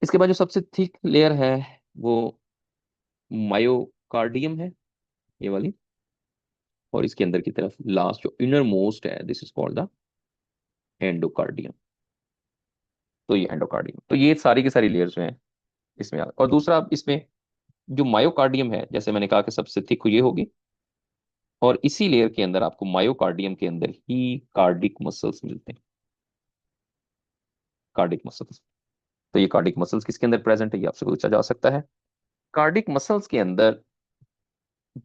इसके बाद जो सबसे थिक लेयर है वो मायोकार्डियम है, ये वाली। और इसके अंदर की तरफ लास्ट जो इनर मोस्ट है, this is called the endocardium. तो ये एंडोकार्डियम, तो ये सारी की सारी लेयर्स जो हैं इसमें और दूसरा इसमें जो मायोकार्डियम है, जैसे मैंने कहा कि सबसे थिक ये होगी, और इसी लेयर के अंदर आपको मायोकार्डियम के अंदर ही कार्डिक मसल्स मिलते हैं। Cardiac muscles. तो ये कार्डिक मसल्स किसके अंदर प्रेजेंट है, ये आपसे पूछा जा सकता है। कार्डिक मसल्स के अंदर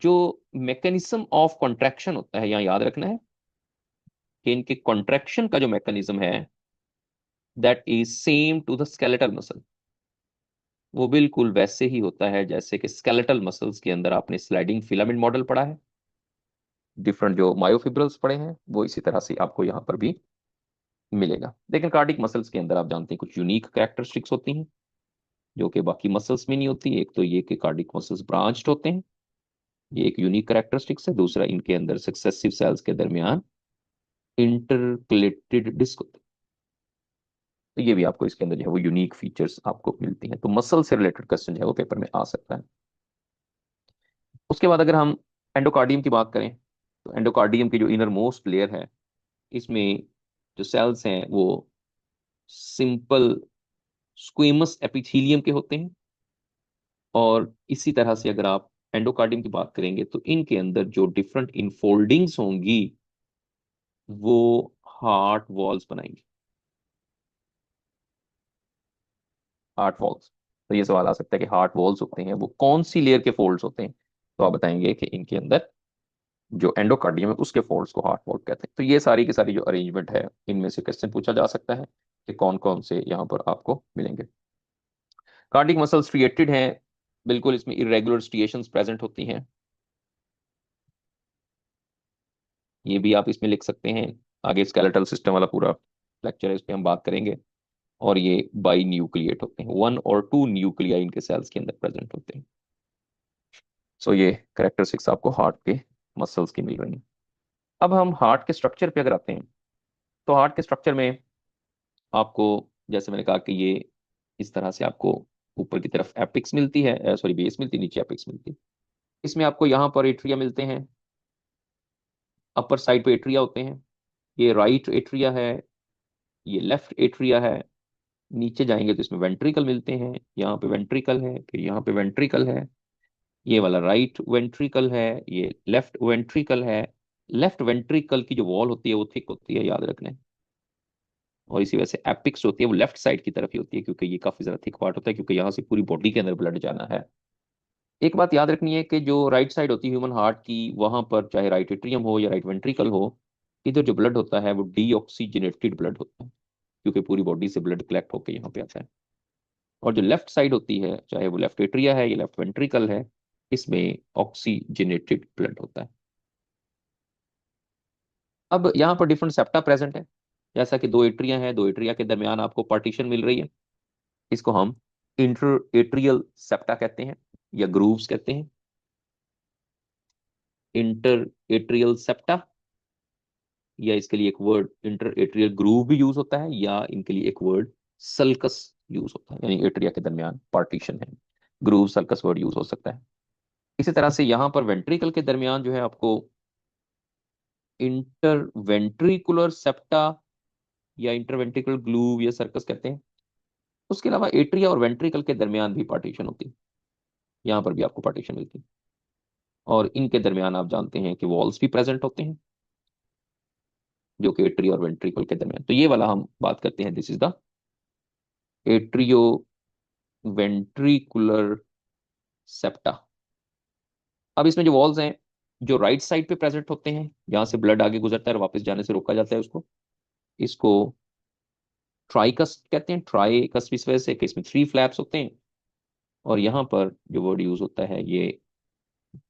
जो मैकेनिज्म ऑफ कॉन्ट्रैक्शन होता है, यहाँ याद रखना है कि इनके कॉन्ट्रैक्शन का जो मैकेनिज्म है, that is same to the skeletal muscle. वो बिल्कुल वैसे ही होता है जैसे कि स्केलेटल मसल्स के अंदर आपने स्लाइडिंग फिलामेंट मॉडल पढ़ा है, डिफरेंट जो मायोफिब्रल्स पढ़े हैं, वो इसी तरह से आपको यहाँ पर भी मिलेगा। लेकिन कार्डिक मसल्स के अंदर आप जानते हैं कुछ यूनिक कैरेक्टरिस्टिक्स होती हैं, जो कि बाकी मसल्स में नहीं होती। एक तो ये कि कार्डिक मसल्स ब्रांच्ड होते हैं, ये एक यूनिक कैरेक्टरिस्टिक्स है। दूसरा, इनके अंदर सक्सेसिव सेल्स के दरमियान इंटरकलेटेड डिस्क होते हैं। तो ये भी आपको इसके अंदर जो है वो यूनिक फीचर्स आपको मिलती हैं। तो मसल से रिलेटेड क्वेश्चन जो है वो पेपर में आ सकता है। उसके बाद अगर हम एंडोकार्डियम की बात करें, तो एंडोकार्डियम की जो इनर मोस्ट लेयर है, इसमें जो सेल्स हैं वो सिंपल स्क्वेमस एपिथेलियम के होते हैं। और इसी तरह से अगर आप एंडोकार्डियम की बात करेंगे, तो इनके अंदर जो डिफरेंट इनफोल्डिंग्स होंगी वो हार्ट वॉल्स बनाएंगी। Heart walls. तो ये सवाल आ सकता है कि हार्ट वॉल्स होते हैं वो कौन सी लेयर के फोल्ड्स होते हैं, तो आप बताएंगे कि इनके अंदर जो एंडोकार्डियम है उसके फोल्ड्स को हार्ट वॉल कहते हैं। तो ये सारी की सारी जो अरेंजमेंट है, इनमें से क्वेश्चन पूछा जा सकता है कि कौन कौन से यहाँ पर आपको मिलेंगे। कार्डिक मसल्स स्ट्रिएटेड हैं, बिल्कुल इसमें इरेगुलर स्ट्रिएशंस प्रेजेंट होती हैं, ये भी आप इसमें लिख सकते हैं। आगे स्केलेटल सिस्टम वाला पूरा लेक्चर है, इस पे हम बात करेंगे। और ये बाई न्यूक्लिएट होते हैं, 1 और 2 न्यूक्लियाई इनके सेल्स के अंदर प्रेजेंट होते हैं। सो ये करेक्टरिस्टिक्स आपको हार्ट के मसल्स की मिल रही हैं। अब हम हार्ट के स्ट्रक्चर पे अगर आते हैं, तो हार्ट के स्ट्रक्चर में आपको, जैसे मैंने कहा कि ये इस तरह से आपको ऊपर की तरफ एपिक्स मिलती है, सॉरी बेस मिलती है, नीचे एपिक्स मिलती है। इसमें आपको यहाँ पर एट्रिया मिलते हैं, अपर साइड पे एट्रिया होते हैं। ये राइट एट्रिया है, ये लेफ्ट एट्रिया है। नीचे जाएंगे तो इसमें वेंट्रिकल मिलते हैं, यहाँ पे वेंट्रिकल है, फिर यहाँ पे वेंट्रिकल है। ये वाला राइट वेंट्रिकल है, ये लेफ्ट वेंट्रिकल है। लेफ्ट वेंट्रिकल की जो वॉल होती है वो थिक होती है, याद रखना है। और इसी वजह से एपिक्स होती है वो लेफ्ट साइड की तरफ ही होती है, क्योंकि ये काफी ज्यादा थिक पार्ट होता है, क्योंकि यहाँ से पूरी बॉडी के अंदर ब्लड जाना है। एक बात याद रखनी है कि जो राइट साइड होती है ह्यूमन हार्ट की, वहां पर चाहे राइट एट्रियम हो या राइट वेंट्रिकल हो, इधर जो ब्लड होता है वो डीऑक्सीजनेटेड ब्लड होता है, क्योंकि पूरी बॉडी से ब्लड कलेक्ट होकर यहाँ पे आता है। और जो लेफ्ट साइड होती है, चाहे वो लेफ्ट एट्रिया है या लेफ्ट वेंट्रिकल है, इसमें ऑक्सीजनेटेड ब्लड होता है। अब यहाँ पर डिफरेंट सेप्टा प्रेजेंट है, जैसा कि दो एट्रिया हैं, दो एट्रिया के दरमियान आपको पार्टीशन मिल रही है। इसको हम इंटर एट्रियल सेप्टा कहते हैं या ग्रूव्स कहते हैं। इंटर एट्रियल सेप्टा, या इसके लिए एक वर्ड इंटर एट्रियल ग्रूव भी यूज होता है, या इनके लिए एक वर्ड सल्कस यूज होता है, यानी एट्रिया के दरमियान पार्टीशन है। ग्रूव सल्कस वर्ड यूज हो सकता है। इसी तरह से यहाँ पर वेंट्रिकल के दरमियान जो है आपको इंटरवेंट्रिकुलर सेप्टा या इंटरवेंट्रिकुलर ग्लूव या सर्कस कहते हैं। उसके अलावा एट्रिया और वेंट्रिकल के दरमियान भी पार्टीशन होती है, यहाँ पर भी आपको पार्टीशन मिलती है। और इनके दरमियान आप जानते हैं कि वॉल्स भी प्रेजेंट होते हैं, जो कि एट्रिया और वेंट्रिकल के दरमियान। तो ये वाला हम बात करते हैं, this is the atrio ventricular septa. अब इसमें जो वॉल्स हैं, जो राइट साइड पे प्रेजेंट होते हैं, जहां से ब्लड आगे गुजरता है और वापस जाने से रोका जाता है उसको, इसको ट्राइकस कहते हैं। ट्राइकस इस वजह से कि इसमें थ्री फ्लैप्स होते हैं। और यहाँ पर जो वर्ड यूज होता है ये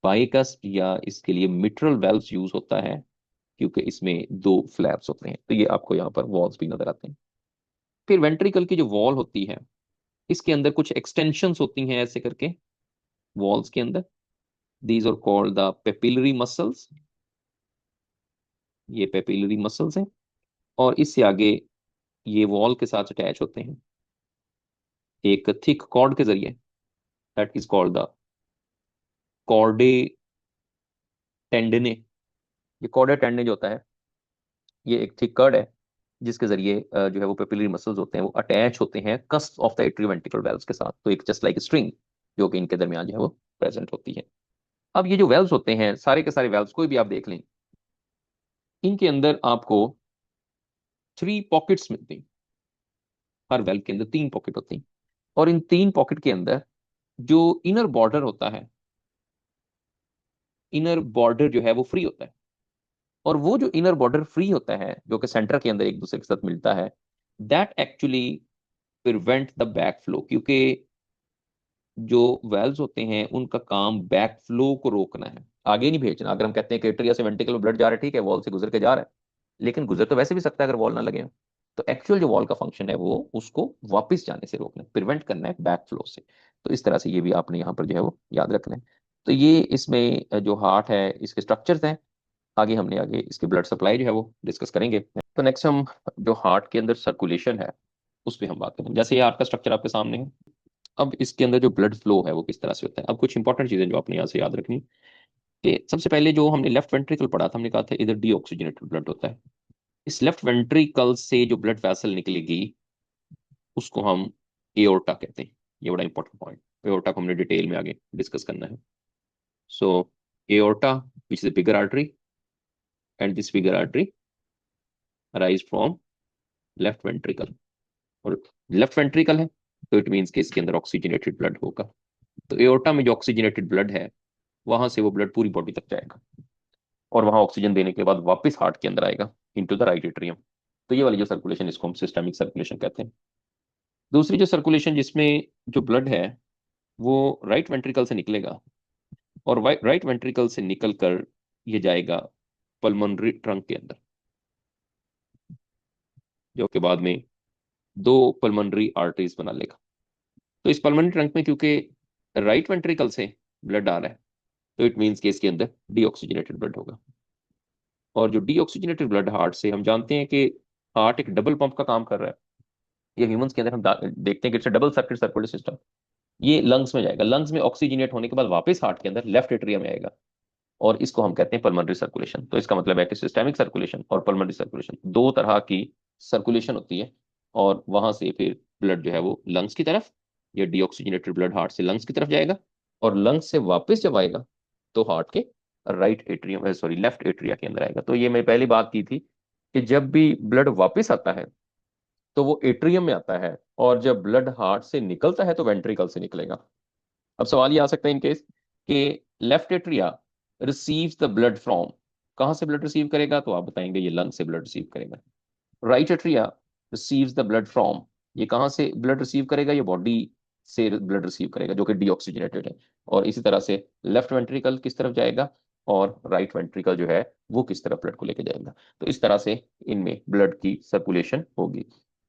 बाइकस, या इसके लिए मिट्रल वेल्व्स यूज होता है, क्योंकि इसमें दो फ्लैप्स होते हैं। तो ये आपको यहाँ पर वॉल्स भी नजर आते हैं। फिर वेंट्रिकल की जो वॉल होती है, इसके अंदर कुछ एक्सटेंशंस होती हैं ऐसे करके वॉल्स के अंदर। These are called the papillary muscles. ये पेपिलरी मसल्स हैं। और इससे आगे ये वॉल के साथ अटैच होते हैं एक थिक कॉर्ड के जरिए, that is called the chordae tendineae. ये कॉर्डे टेंडने जो होता है, ये एक थिक कर्ड है, जिसके जरिए जो है वो पेपिलरी मसल्स होते हैं वो अटैच होते हैं कस्प ऑफ द एट्रियोवेंट्रिकल वेल्व्स के साथ। तो एक जस्ट लाइक स्ट्रिंग जो कि इनके दरमियान जो है वो प्रेजेंट होती है। अब ये जो वेल्व्स होते हैं, सारे के सारे वेल्व्स कोई भी आप देख लें, इनके अंदर आपको थ्री पॉकेट्स मिलती हैं। हर वेल्व के अंदर तीन पॉकेट होती हैं। और इन तीन पॉकेट के अंदर जो इनर बॉर्डर होता है, इनर बॉर्डर जो है वो फ्री होता है। और वो जो इनर बॉर्डर फ्री होता है, जो कि सेंटर के अंदर एक दूसरे के साथ मिलता है, that actually prevent the back flow. क्योंकि जो वेल्व्स होते हैं उनका काम बैक फ्लो को रोकना है, आगे नहीं भेजना। अगर हम कहते हैं कि एट्रिया से वेंट्रिकल में ब्लड जा रहा है, ठीक है, वॉल से गुजर के जा रहा है, लेकिन गुजर तो वैसे भी सकता है अगर वॉल ना लगे हो। तो एक्चुअल जो वॉल का फंक्शन है वो उसको वापस जाने से रोकना है, प्रिवेंट करना है बैक फ्लो से। तो इस तरह से ये भी आपने यहाँ पर जो है वो याद रखना है। तो ये इसमें जो हार्ट है इसके स्ट्रक्चर्स हैं। आगे इसके ब्लड सप्लाई जो है वो डिस्कस करेंगे। तो नेक्स्ट हम जो हार्ट के अंदर सर्कुलेशन है उस पर हम बात करेंगे। जैसे ये हार्ट का स्ट्रक्चर आपके सामने है, अब इसके अंदर जो ब्लड फ्लो है वो किस तरह से होता है। अब कुछ इंपॉर्टेंट चीजें जो आपने यहाँ से याद रखनी, कि सबसे पहले जो हमने लेफ्ट वेंट्रिकल पढ़ा था, हमने कहा था इधर डीऑक्सीजनेटेड ब्लड होता है। इस लेफ्ट वेंट्रिकल से जो ब्लड वेसल निकलेगी उसको हम एओर्टा कहते हैं। ये बड़ा इंपॉर्टेंट पॉइंट, एओर्टा को हमने डिटेल में आगे डिस्कस करना है। So aorta which is the bigger artery, and this bigger artery arise from left ventricle. और लेफ्ट वेंट्रिकल है तो इट मीन्स कि इसके अंदर ऑक्सीजनेटेड ब्लड होगा। तो एओर्टा में जो ऑक्सीजनेटेड ब्लड है, वहां से वो ब्लड पूरी बॉडी तक जाएगा, और वहां ऑक्सीजन देने के बाद वापस हार्ट के अंदर आएगा इनटू द राइट एट्रियम। तो ये वाली जो सर्कुलेशन, इसको हम सिस्टेमिक सर्कुलेशन कहते हैं। दूसरी जो सर्कुलेशन जिसमें जो ब्लड है वो राइट वेंट्रिकल से निकलेगा, और राइट वेंट्रिकल से निकल कर ये जाएगा पल्मोनरी ट्रंक के अंदर, जो कि बाद में दो पल्मोनरी आर्टरीज बना लेगा। तो इस पल्मोनरी ट्रंक में क्योंकि राइट वेंट्रिकल से ब्लड आ रहा है, तो इट मीन्स कि इसके अंदर डीऑक्सीजनेटेड ब्लड होगा। और जो डीऑक्सीजनेटेड ब्लड हार्ट से, हम जानते हैं कि हार्ट एक डबल पंप का काम कर रहा है। ये ह्यूमंस के अंदर हम देखते हैं कि it's double circuit circulatory system. ये लंग्स में जाएगा, लंग्स में ऑक्सीजनेट होने के बाद वापस हार्ट के अंदर लेफ्ट एट्रियम में आएगा, और इसको हम कहते हैं पल्मोनरी सर्कुलेशन। तो इसका मतलब है कि सिस्टेमिक सर्कुलेशन और पल्मोनरी सर्कुलेशन दो तरह की सर्कुलेशन होती है। और वहां से फिर ब्लड जो है वो लंग्स की तरफ, या डीऑक्सीजनेटेड ब्लड हार्ट से लंग्स की तरफ जाएगा, और लंग्स से वापस जब आएगा तो हार्ट के right atrium, sorry left atria के अंदर आएगा। तो ये मैं पहली बात की थी कि जब भी ब्लड वापस आता है तो वो एट्रियम में आता है, और जब ब्लड हार्ट से निकलता है तो वेंट्रिकल से निकलेगा। अब सवाल ये आ सकता है इन केस कि left atria receives the blood from, कहाँ से ब्लड रिसीव करेगा, तो आप बताएंगे ये लंग से ब्लड रिसीव करेगा। Right atria receives the blood from, ये कहाँ से ब्लड रिसीव करेगा, ये बॉडी से ब्लड रिसीव करेगा जो कि डीऑक्सीजनेटेड है। और इसी तरह से लेफ्ट वेंट्रिकल किस तरफ जाएगा, और राइट वेंट्रिकल जो है वो किस तरफ ब्लड को लेके जाएगा। तो इस तरह से इनमें ब्लड की सर्कुलेशन होगी।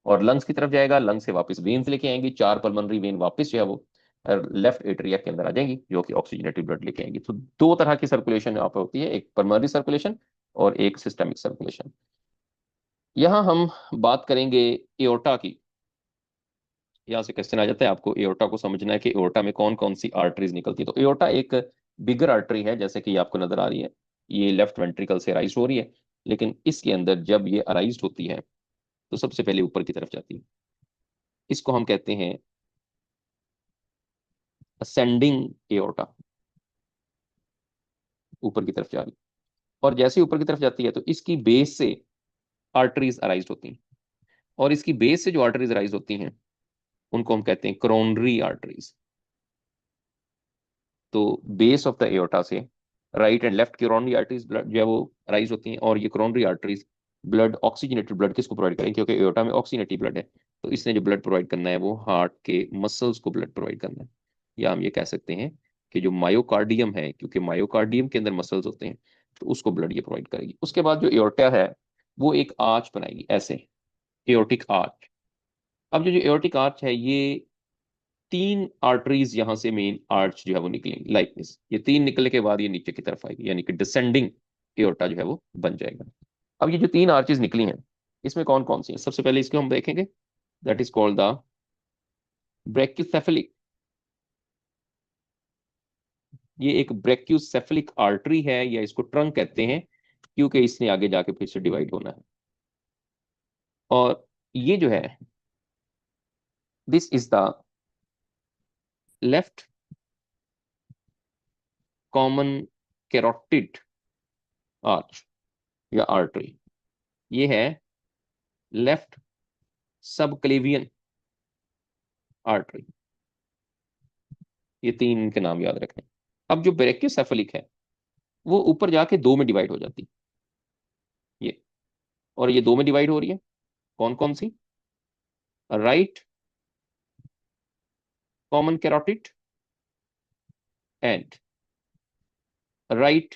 और लंग्स की तरफ जाएगा, लंग से वापस वेन्स लेके आएंगी, 4 पल्मोनरी वेन वापस जो है वो लेफ्ट एट्रिया के अंदर आ जाएंगी, जो कि ऑक्सीजनेटेड ब्लड लेके आएंगी। तो दो तरह की सर्कुलेशन यहाँ पर होती है, एक पल्मोनरी सर्कुलेशन और एक सिस्टमिक सर्कुलेशन। यहाँ हम बात करेंगे एओर्टा की। यहाँ से क्वेश्चन आ जाता है, आपको एओर्टा को समझना है कि एओर्टा में कौन कौन सी आर्टरीज निकलती है। तो एओर्टा एक बिगर आर्टरी है, जैसे कि आपको नजर आ रही है, ये लेफ्ट वेंट्रिकल से अराइज हो रही है। लेकिन इसके अंदर जब ये अराइज होती है तो सबसे पहले ऊपर की तरफ जाती है। इसको हम कहते हैं असेंडिंग एओर्टा, ऊपर की तरफ जा रही है। और जैसे ही ऊपर की तरफ जाती है तो इसकी बेस से आर्टरीज अराइज होती हैं। और इसकी बेस से जो आर्टरीज अराइज होती हैं उनको हम कहते हैं कोरोनरी आर्टरीज। तो बेस ऑफ द एओर्टा से right and left coronary arteries blood जो है वो राइज होती हैं। और ये coronary arteries blood, oxygenated blood किसको प्रोवाइड करेंगे, क्योंकि एओर्टा में ऑक्सीजनेटेड ब्लड है। तो इसने जो ब्लड प्रोवाइड करना है वो हार्ट के मसल्स को ब्लड प्रोवाइड करना है। या हम ये कह सकते हैं कि जो मायोकार्डियम है, क्योंकि मायोकार्डियम के अंदर मसल्स होते हैं, तो उसको ब्लड ये प्रोवाइड करेगी। उसके बाद जो एओर्टा है वो एक आर्च बनाएगी ऐसे, एओर्टिक आर्च। अब जो एओर्टिक आर्च है, ये 3 आर्टरीज यहां से मेन आर्च जो है वो निकलेंगी लाइक दिस। ये 3 निकलने के बाद ये नीचे की तरफ आएगी, यानी कि डिसेंडिंग एओर्टा जो है वो बन जाएगा। अब ये जो 3 आर्चेज निकली हैं, इसमें कौन कौन सी हैं, सबसे पहले इसको हम देखेंगे, दैट इज कॉल्ड द ब्रैक्योसेफेलिक। ये एक ब्रैक्योसेफेलिक आर्टरी है, या इसको ट्रंक कहते हैं, क्योंकि इसने आगे जाके फिर से डिवाइड होना है। और ये जो है, this is the left common carotid arch या आर्टरी। ये है लेफ्ट सब क्लेवियन आर्टरी। ये 3 के नाम याद रखें। अब जो ब्रैकियोसेफलिक है वो ऊपर जाके 2 में डिवाइड हो जाती है ये। और ये 2 में डिवाइड हो रही है, कौन कौन सी, right common carotid and right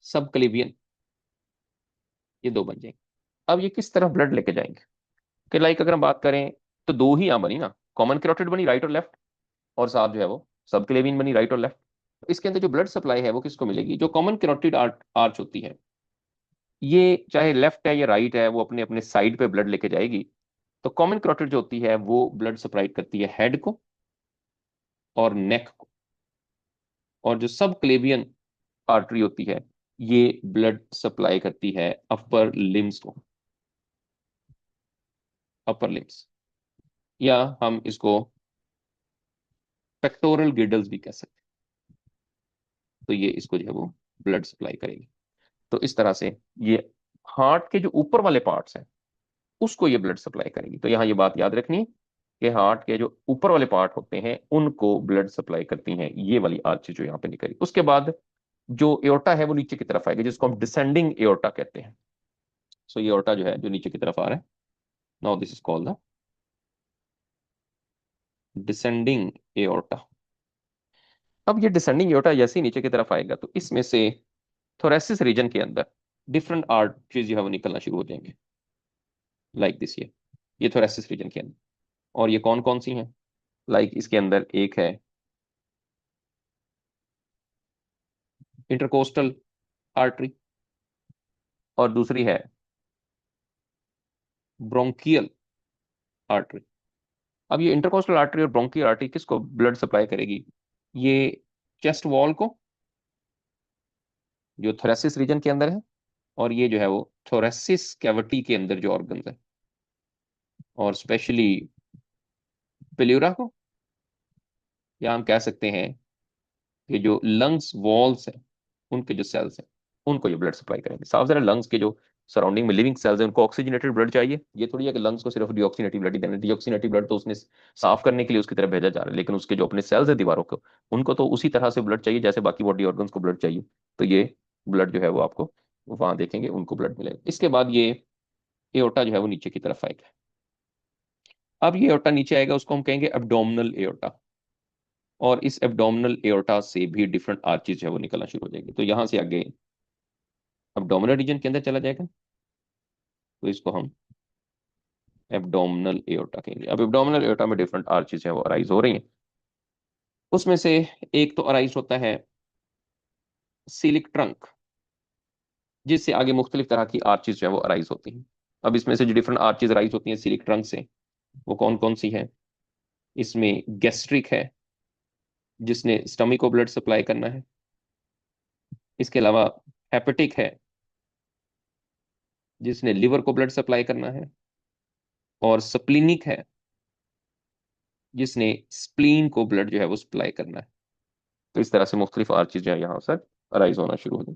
subclavian, ये 2 बन जाएंगे। अब ये किस तरफ ब्लड लेके जाएंगे, कि लाइक अगर हम बात करें तो 2 ही यहां बनी ना, कॉमन कैरोटिड बनी राइट और लेफ्ट, और साथ जो है वो सब क्लेवियन बनी राइट और लेफ्ट। इसके अंदर जो ब्लड सप्लाई है वो किसको मिलेगी, जो कॉमन कैरोटिड आर्च होती है, ये चाहे लेफ्ट है या राइट है, वो अपने अपने साइड पे ब्लड लेके जाएगी। तो कॉमन कैरोटिड जो होती है वो ब्लड सप्लाई करती है हेड को और नेक को। और जो सब क्लेवियन आर्टरी होती है ये ब्लड सप्लाई करती है अपर लिम्स को, अपर लिम्स, या हम इसको पेक्टोरल गिल्डल्स भी कह सकते हैं। तो ये इसको जो है वो ब्लड सप्लाई करेगी। तो इस तरह से ये हार्ट के जो ऊपर वाले पार्ट्स हैं उसको ये ब्लड सप्लाई करेगी। तो यहाँ ये बात याद रखनी है कि हार्ट के जो ऊपर वाले पार्ट होते हैं उनको ब्लड सप्लाई करती हैं ये वाली आर्च जो यहाँ पे निकली। उसके बाद जो एओर्टा है वो नीचे की तरफ आएगी, जिसको हम डिसेंडिंग एओर्टा कहते हैं। सो ये एओर्टा जो है जो नीचे की तरफ आ रहा है, now this is called the descending aorta. अब ये डिसेंडिंग एओर्टा जैसे ही नीचे की तरफ आएगा तो इसमें से थोरेसिस रीजन के अंदर डिफरेंट आर्टरीज जो है वो निकलना शुरू हो जाएंगे लाइक दिस। ये थोरेसिस रीजन के अंदर, और ये कौन कौन सी हैं, लाइक इसके अंदर एक है इंटरकोस्टल आर्टरी, और दूसरी है ब्रोंकियल आर्टरी। अब ये इंटरकोस्टल आर्टरी और ब्रोंकियल आर्टरी किसको ब्लड सप्लाई करेगी, ये चेस्ट वॉल को जो थोरेसिस रीजन के अंदर है, और ये जो है वो थोरेसिस कैविटी के अंदर जो ऑर्गन है, और स्पेशली प्लेउरा को, या हम कह सकते हैं कि जो लंग्स वॉल्स हैं उनके जो सेल्स हैं उनको ये ब्लड सप्लाई करेंगे। साफ जरा लंग्स के जो सराउंडिंग में लिविंग सेल्स हैं उनको ऑक्सीजनेटेड ब्लड चाहिए। ये थोड़ी है कि लंग्स को सिर्फ डिऑक्सीनेटेड ब्लड ही देना, डिऑक्सीनेटेड ब्लड तो उसने साफ करने के लिए उसकी तरफ भेजा जा रहा है, लेकिन उसके जो अपने सेल्स है दीवारों को, उनको तो उसी तरह से ब्लड चाहिए जैसे बाकी बॉडी ऑर्गन्स को ब्लड चाहिए। तो ये ब्लड जो है वो आपको वहां देखेंगे उनको ब्लड मिलेगा। इसके बाद ये एओर्टा जो है वो नीचे की तरफ आएगा। अब ये एओर्टा नीचे आएगा, उसको हम कहेंगे एब्डोमिनल एओर्टा। और इस एब्डोमिनल एओर्टा से भी डिफरेंट आर्चेज जो है वो निकलना शुरू हो जाएंगे। तो यहां से आगे एब्डोमिनल रीजन के अंदर चला जाएगा, तो इसको हम एब्डोमिनल एओर्टा कहेंगे। अब एब्डोमिनल एओर्टा में डिफरेंट आर्चेज है वो अराइज हो रही हैं। उसमें से एक तो अराइज होता है सीलिक ट्रंक, जिससे आगे मुख्तलिफ तरह की आर्चेज जो है वो अराइज होती हैं। अब इसमें से जो डिफरेंट आर्चेज अराइज होती हैं सीलिक ट्रंक से, वो कौन कौन सी है? इसमें गैस्ट्रिक है, जिसने स्टमक को ब्लड सप्लाई करना है। इसके अलावा हेपेटिक है, जिसने लिवर को ब्लड सप्लाई करना है। और स्प्लीनिक है, जिसने स्प्लीन को ब्लड जो है वो सप्लाई करना है। तो इस तरह से मुख्तलिफ आर्चेज जो है यहाँ से अराइज होना शुरू हो जाए।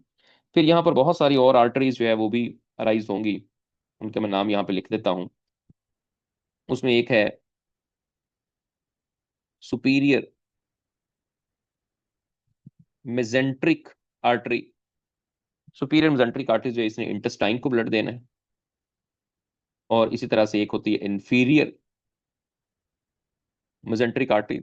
फिर यहाँ पर बहुत सारी और आर्टरीज जो है वो भी अराइज होंगी, उनके मैं नाम यहाँ पे लिख देता हूँ। उसमें एक है superior mesenteric artery. Superior mesenteric artery जो है इसने इंटेस्टाइन को ब्लड देना है। और इसी तरह से एक होती है इंफीरियर मेजेंट्रिक आर्टरी,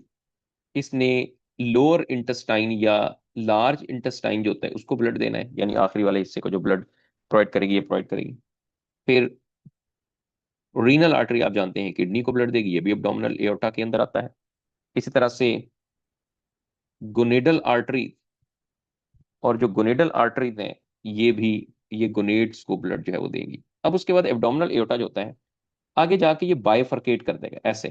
इसने लोअर इंटेस्टाइन या लार्ज इंटेस्टाइन जो होता है उसको ब्लड देना है, यानी आखिरी वाले हिस्से को जो ब्लड प्रोवाइड करेगी ये प्रोवाइड करेगी। फिर रीनल आर्टरी आप जानते हैं किडनी को ब्लड देगी, ये भी एब्डोमिनल एओर्टा के अंदर आता है। इसी तरह से गोनेडल आर्टरी, और जो गोनेडल आर्टरीज हैं ये भी, ये गोनेड्स को ब्लड जो है वो देंगी। अब उसके बाद एब्डोमिनल एओर्टा जो होता है आगे जाके ये बाइफरकेट कर देगा ऐसे।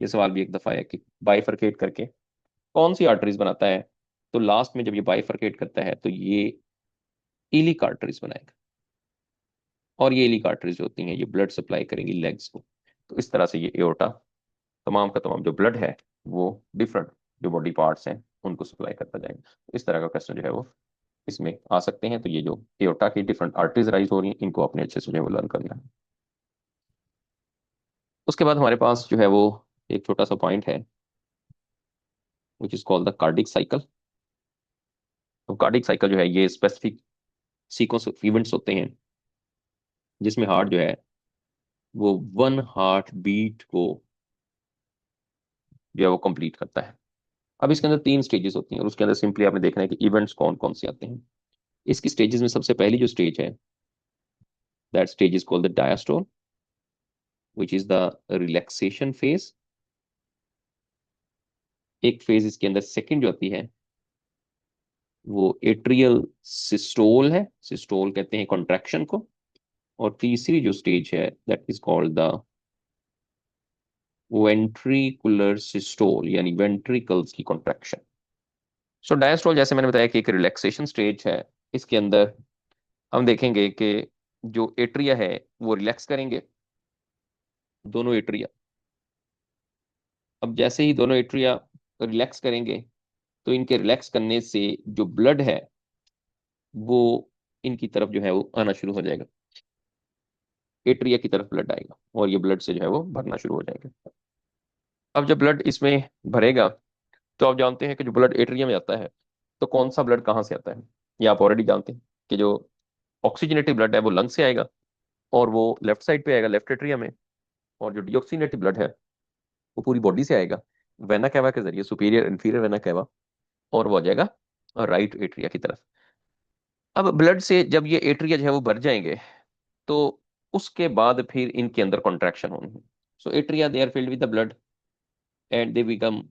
ये सवाल भी एक दफा है कि बाइफरकेट करके कौन सी आर्टरीज बनाता है? तो लास्ट में जब ये बाइफरकेट करता है तो ये इलिक आर्टरीज बनाएगा। और ये इलिक आर्टरीज जो होती हैं ये ब्लड सप्लाई करेंगी लेग्स को। तो इस तरह से ये एओर्टा तमाम का तमाम जो ब्लड है वो डिफरेंट जो बॉडी पार्ट्स हैं उनको सप्लाई करता जाएगा। तो इस तरह का क्वेश्चन जो है वो इसमें आ सकते हैं। तो ये जो एओर्टा की डिफरेंट आर्टरीज राइज हो रही हैं इनको अपने अच्छे से जो है वो लर्न करना है। उसके बाद हमारे पास जो है वो एक छोटा सा पॉइंट है which is called the cardiac cycle. तो कार्डिक साइकिल जो है ये स्पेसिफिक सीक्वेंस ऑफ इवेंट्स होते हैं जिसमें हार्ट जो है वो 1 हार्ट बीट को जो है वो कंप्लीट करता है। अब इसके अंदर 3 स्टेजेस होती हैं और उसके अंदर सिंपली आपने देखना है कि इवेंट्स कौन कौन से आते हैं। इसकी स्टेजेस में सबसे पहली जो स्टेज है that stage is called the diastole which is the relaxation phase. एक फेज इसके अंदर सेकंड जो आती है वो एट्रियल सिस्टोल है, सिस्टोल कहते हैं कॉन्ट्रैक्शन को। और तीसरी जो स्टेज है that is called the ventricular systole, यानी वेंट्रिकल्स की कॉन्ट्रैक्शन। सो डायस्टोल जैसे मैंने बताया कि एक रिलैक्सेशन स्टेज है। इसके अंदर हम देखेंगे कि जो एट्रिया है वो रिलैक्स करेंगे, दोनों एट्रिया। अब जैसे ही दोनों एट्रिया रिलैक्स करेंगे तो इनके रिलैक्स करने से जो ब्लड है वो इनकी तरफ जो है वो आना शुरू हो जाएगा, एट्रिया की तरफ ब्लड आएगा और ये ब्लड से जो है वो भरना शुरू हो जाएगा। अब जब ब्लड इसमें भरेगा तो आप जानते हैं कि जो ब्लड एट्रिया में आता है तो कौन सा ब्लड कहाँ से आता है? ये आप ऑलरेडी जानते हैं कि जो ऑक्सीजनेटेड ब्लड है वो लंग से आएगा और वो लेफ्ट साइड पे आएगा, लेफ्ट एट्रिया में। और जो डिऑक्सीनेटेड ब्लड है वो पूरी बॉडी से आएगा वेना कैवा के जरिए, सुपीरियर इंफीरियर वेना कैवा, और वो आ जाएगा राइट एट्रिया की तरफ। अब ब्लड से जब ये एट्रिया जो है वो भर जाएंगे तो उसके बाद फिर इनके अंदर कॉन्ट्रैक्शन होनी है। So atria they are filled with the blood and they become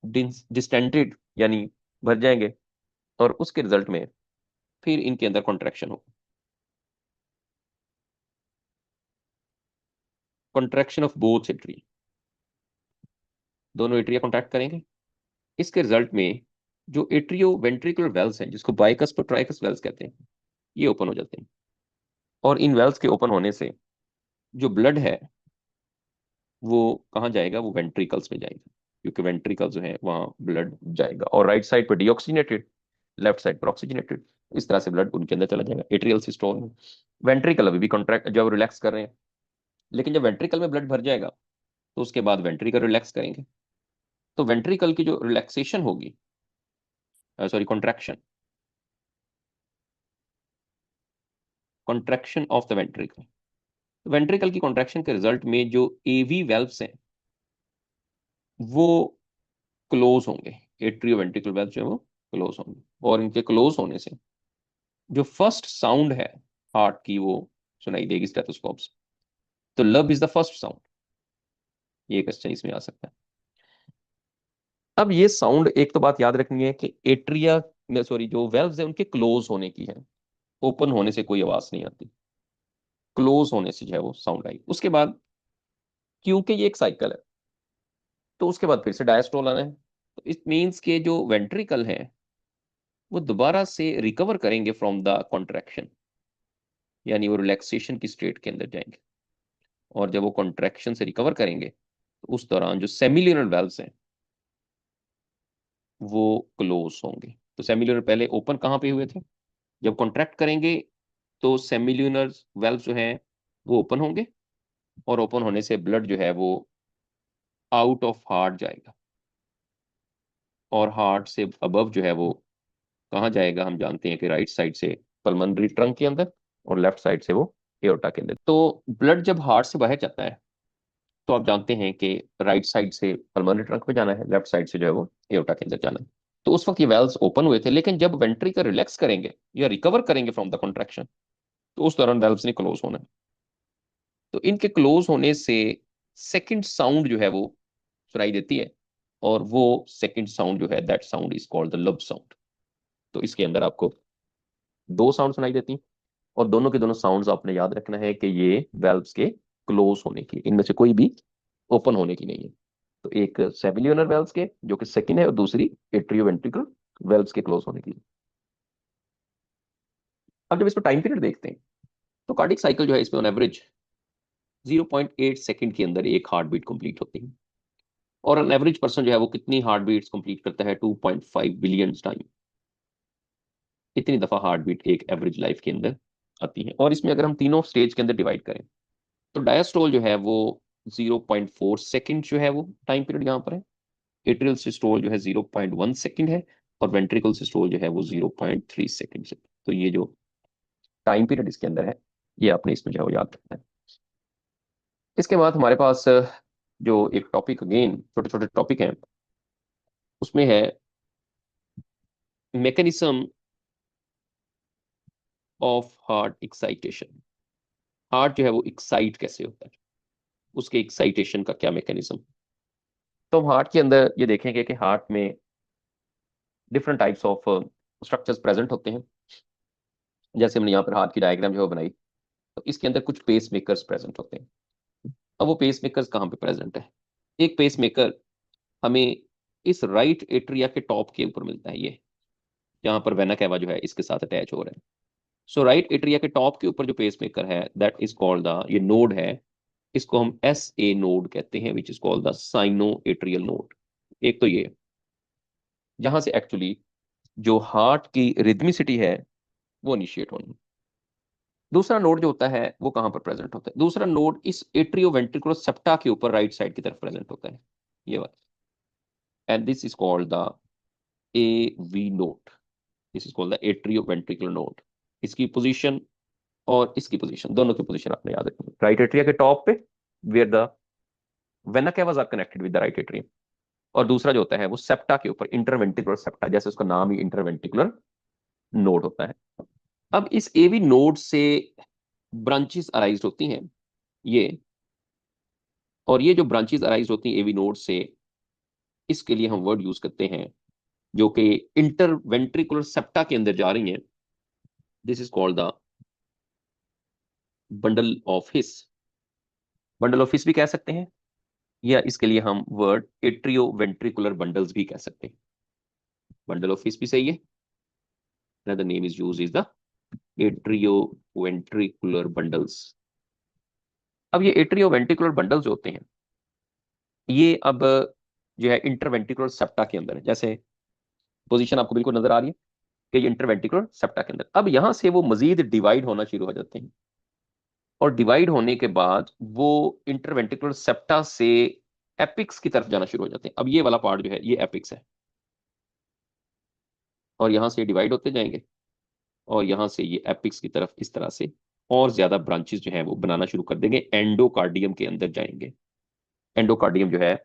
distended, यानी भर जाएंगे। और उसके रिजल्ट में फिर इनके अंदर कॉन्ट्रैक्शन हो, कॉन्ट्रैक्शन ऑफ बोथ एट्रिया, दोनों एट्रिया कॉन्ट्रैक्ट करेंगे। इसके रिजल्ट में जो एट्रियो वेंट्रिकुलर वेल्स हैं जिसको बाइकस और ट्राइकस वेल्स कहते हैं ये ओपन हो जाते हैं। और इन वेल्स के ओपन होने से जो ब्लड है वो कहाँ जाएगा? वो वेंट्रिकल्स में जाएगा, क्योंकि वेंट्रिकल जो है वहाँ ब्लड जाएगा। और राइट साइड पर डीऑक्सीनेटेड, लेफ्ट साइड पर ऑक्सीजनेटेड, इस तरह से ब्लड उनके अंदर चला जाएगा एट्रियल सिस्टोल में। वेंट्रिकल अभी भी कॉन्ट्रैक्ट, जब रिलैक्स कर रहे हैं, लेकिन जब वेंट्रिकल में ब्लड भर जाएगा तो उसके बाद वेंट्रिकल रिलैक्स करेंगे। तो वेंट्रिकल की जो रिलैक्सेशन होगी, sorry contraction, contraction of the ventricle, ventricle की कॉन्ट्रैक्शन के रिजल्ट में जो एवी वेल्व्स हैं वो क्लोज होंगे, एट्रियो वेंट्रिकल वेल्व जो है वो क्लोज होंगे, और इनके क्लोज होने से जो फर्स्ट साउंड है हार्ट की वो सुनाई देगी स्टेथोस्कोप से। तो लब इज द फर्स्ट साउंड, ये क्वेश्चन इसमें आ सकता है। अब ये साउंड, एक तो बात याद रखनी है कि एट्रिया, सॉरी जो वेल्व्स है उनके क्लोज होने की है, ओपन होने से कोई आवाज नहीं आती, क्लोज होने से जो है वो साउंड आई। उसके बाद क्योंकि ये एक साइकिल है तो उसके बाद फिर से डायस्टोल आना है, तो इट मीन्स के जो वेंट्रिकल है वो दोबारा से रिकवर करेंगे फ्रॉम द कॉन्ट्रैक्शन, यानी वो रिलैक्सेशन की स्टेट के अंदर जाएंगे, और जब वो कॉन्ट्रैक्शन से रिकवर करेंगे तो उस दौरान जो सेमिल्यूनर वेल्व्स हैं वो क्लोज होंगे। तो सेमिल्यूनर पहले ओपन कहाँ पे हुए थे, जब कॉन्ट्रैक्ट करेंगे तो सेमिल्यूनर वेल्व जो है वो ओपन होंगे, और ओपन होने से ब्लड जो है वो आउट ऑफ हार्ट जाएगा, और हार्ट से अबव जो है वो कहाँ जाएगा, हम जानते हैं कि राइट साइड से पल्मोनरी ट्रंक के अंदर, और लेफ्ट साइड से वो एओर्टा के अंदर। तो ब्लड जब हार्ट से बाहर जाता है तो आप जानते हैं कि राइट साइड से पल्मोनरी ट्रंक में जाना है, लेफ्ट साइड से जो है वो एओर्टा के अंदर जाना है। तो उस वक्त ये वेल्व्स ओपन हुए थे, लेकिन जब वेंट्रिकल रिलैक्स करेंगे या रिकवर करेंगे फ्रॉम द कॉन्ट्रैक्शन तो उस दौरान वेल्व्स ने क्लोज होना है। तो इनके क्लोज होने से सेकंड साउंड जो है वो सुनाई देती है, और वो सेकंड साउंड जो है that sound is called the लब साउंड। तो इसके अंदर आपको दो साउंड सुनाई देती हैं, और दोनों के दोनों साउंड्स आपने याद रखना है कि ये वेल्व्स के क्लोज होने की, इनमें से कोई भी ओपन होने की नहीं है। तो एक सेमिल्यूनर वेल्व्स के जो कि सेकंड है, और दूसरी एट्रियोवेंट्रिकल वेल्व्स के क्लोज होने की। अब जब इस पर टाइम पीरियड देखते हैं तो कार्डिक साइकिल जो है इसमें ऑन एवरेज 0.8 सेकंड के अंदर एक हार्ट बीट कंप्लीट होती है, और एन एवरेज पर्सन जो है वो कितनी हार्ट बीट्स कंप्लीट करता है, 2.5 बिलियन टाइम। इतनी दफा हार्ट बीट एक एवरेज लाइफ के अंदर आती है। और इसमें अगर हम तीनों स्टेज के अंदर डिवाइड करें तो डायस्टोल जो है वो 0.4 सेकंड जो है वो टाइम पीरियड यहाँ पर है, एट्रियल सिस्टोल जो है 0.1 सेकंड है, और वेंट्रिकल सिस्टोल जो है वो 0.3 सेकंड से। तो ये जो टाइम पीरियड इसके अंदर है ये आपने इसमें जो है वो याद रखना है। इसके बाद हमारे पास जो एक टॉपिक, अगेन छोटे छोटे टॉपिक हैं, उसमें है mechanism of heart excitation. Heart जो है वो एक्साइट कैसे होता है, उसके एक्साइटेशन का क्या मैकेनिज्म। तो हम हार्ट के अंदर ये देखेंगे कि हार्ट में different types of structures present होते हैं। जैसे हमने यहाँ पर हार्ट की डायग्राम जो है बनाई, तो इसके अंदर कुछ पेस मेकर्स प्रेजेंट होते हैं। अब वो पेस मेकर्स कहाँ पे प्रेजेंट है, एक पेस मेकर हमें इस राइट एट्रिया के टॉप के ऊपर मिलता है, ये जहाँ पर वेना कैवा जो है इसके साथ अटैच हो रहा है। सो राइट एट्रिया के टॉप के ऊपर जो पेस मेकर है दैट इज कॉल्ड द, ये नोड है, इसको हम SA नोड कहते हैं, which is called the cyano atrial node. एक तो ये जहां से एक्चुअली जो हार्ट की रिदमिसिटी है वो इनिशिएट होनी। दूसरा नोड जो होता है वो कहां पर प्रेजेंट होता है, दूसरा नोड इस एट्रियो वेंट्रिकुलर सेप्टा के ऊपर राइट साइड की तरफ प्रेजेंट होता है, ये वाला, and this is called the AV node. This is called the atrio ventricular node. इसकी पोजीशन और इसकी पोजीशन, दोनों की पोजीशन आपने याद रखनी है। राइट एट्रिया के टॉप पे where the vena cavas are connected with the right atrium, और दूसरा जो होता है वो सेप्टा के ऊपर इंटरवेंट्रिकुलर सेप्टा, जैसे उसका नाम ही इंटरवेंट्रिकुलर नोड होता है। अब इस AV नोड से ब्रांचेस अराइज होती हैं ये, और ये जो ब्रांचेस अराइज होती हैं एवी नोड से, इसके लिए हम वर्ड यूज करते हैं जो कि इंटरवेंट्रिकुलर सेप्टा के अंदर जा रही हैं। This is called the bundle of his, bundle of his भी कह सकते हैं, या इसके लिए हम वर्ड एट्रियो वेंट्रिकुलर बंडल्स भी कह सकते हैं। बंडल ऑफ हिस भी सही है, another name is used is the atrioventricular bundles. अब ये एट्रियोवेंट्रिकुलर बंडल्स जो होते हैं ये अब जो है इंटरवेंट्रिकुलर सेप्टा के अंदर है, जैसे पोजीशन आपको बिल्कुल नजर आ रही है कि ये इंटरवेंट्रिकुलर सेप्टा के अंदर। अब यहां से वो मजीद डिवाइड होना शुरू हो जाते हैं, और डिवाइड होने के बाद वो इंटरवेंट्रिकुलर सेप्टा से एपिक्स की तरफ जाना शुरू हो जाते हैं। अब ये वाला पार्ट जो है ये एपिक्स है, और यहां से डिवाइड होते जाएंगे, और यहां से ये एपिक्स की तरफ इस तरह से और ज्यादा ब्रांचेस जो है वो बनाना शुरू कर देंगे, एंडोकार्डियम के अंदर जाएंगे। एंडोकार्डियम जो है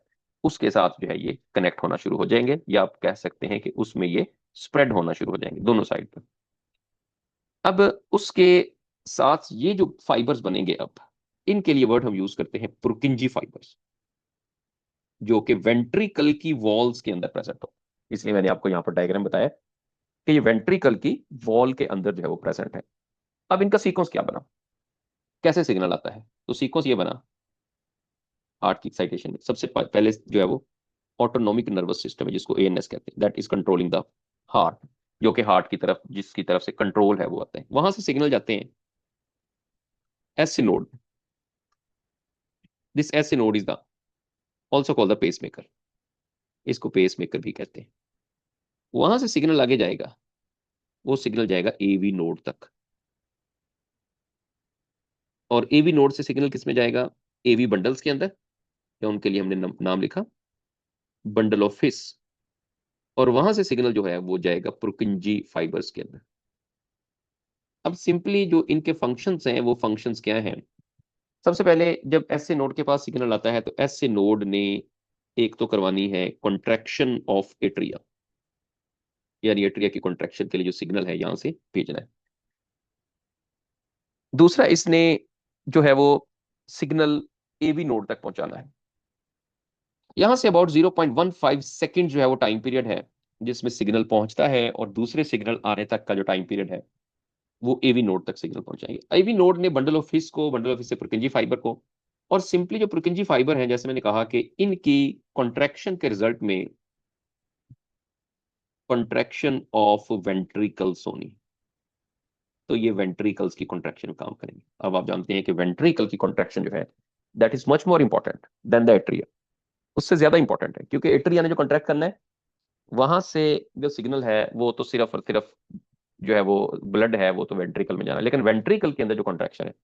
उसके साथ जो है ये कनेक्ट होना शुरू हो जाएंगे, या आप कह सकते हैं कि उसमें ये स्प्रेड होना शुरू हो जाएंगे दोनों साइड पर। अब उसके साथ ये जो फाइबर्स बनेंगे, अब इनके लिए वर्ड हम यूज करते हैं पुरकिंजी फाइबर्स, जो कि वेंट्रिकल की वॉल्स के अंदर प्रेजेंट हो। इसलिए मैंने आपको यहाँ पर डायग्राम बताया कि ये वेंट्रिकल की वॉल के अंदर जो है वो प्रेजेंट है। अब इनका सीक्वेंस क्या बना, कैसे सिग्नल आता है, तो सीक्वेंस ये बना हार्ट की एक्साइटेशन में। सबसे पहले जो है वो ऑटोनॉमिक नर्वस सिस्टम है, जिसको एएनएस कहते हैं, that is controlling the heart, जो कि हार्ट की तरफ, जिसकी तरफ से कंट्रोल है वो आता है। वहां से सिग्नल जाते हैं S node. This S node is the also called the pacemaker, इसको पेस मेकर भी कहते हैं। वहां से सिग्नल आगे जाएगा, वो सिग्नल जाएगा एवी नोड तक, और एवी नोड से सिग्नल किस में जाएगा, एवी बंडल्स के अंदर, या उनके लिए हमने नाम लिखा बंडल ऑफ फिश। और वहां से सिग्नल जो है वो जाएगा पुरकिंजी फाइबर्स के अंदर। अब सिंपली जो इनके फंक्शंस हैं वो फंक्शंस क्या हैं। सबसे पहले जब एस से नोड के पास सिग्नल आता है तो एस से नोड ने एक तो करवानी है कॉन्ट्रैक्शन ऑफ एट्रिया, यानी एट्रिया की कॉन्ट्रैक्शन के लिए जो सिग्नल है यहां से भेजना है। दूसरा, इसने जो है वो सिग्नल एवी नोड तक पहुंचाना है। यहां से अबाउट 0.15 सेकेंड जो है वो टाइम पीरियड है जिसमें सिग्नल पहुंचता है, और दूसरे सिग्नल आने तक का जो टाइम पीरियड है वो एवी नोड तक सिग्नल पहुंचाएंगे। एवी नोड ने बंडल ऑफ फिश को, बंडल ऑफ फिश से पुरकिंजी फाइबर को, और सिंपली जो पुरकिंजी फाइबर है, जैसे मैंने कहा कि इनकी कॉन्ट्रैक्शन के रिजल्ट में कॉन्ट्रैक्शन ऑफ वेंट्रिकल्स होनी, तो ये वेंट्रिकल्स की कॉन्ट्रैक्शन में काम करेंगे। अब आप जानते हैं कि वेंट्रिकल की कॉन्ट्रैक्शन जो है that is much more important than the atria, उससे ज्यादा इंपॉर्टेंट है, क्योंकि एट्रिया ने जो कॉन्ट्रैक्ट करना है, वहां से जो सिग्नल है वो तो सिर्फ और सिर्फ जो है वो ब्लड है वो तो वेंट्रिकल में जाना है, लेकिन वेंट्रिकल के अंदर जो कॉन्ट्रैक्शन है,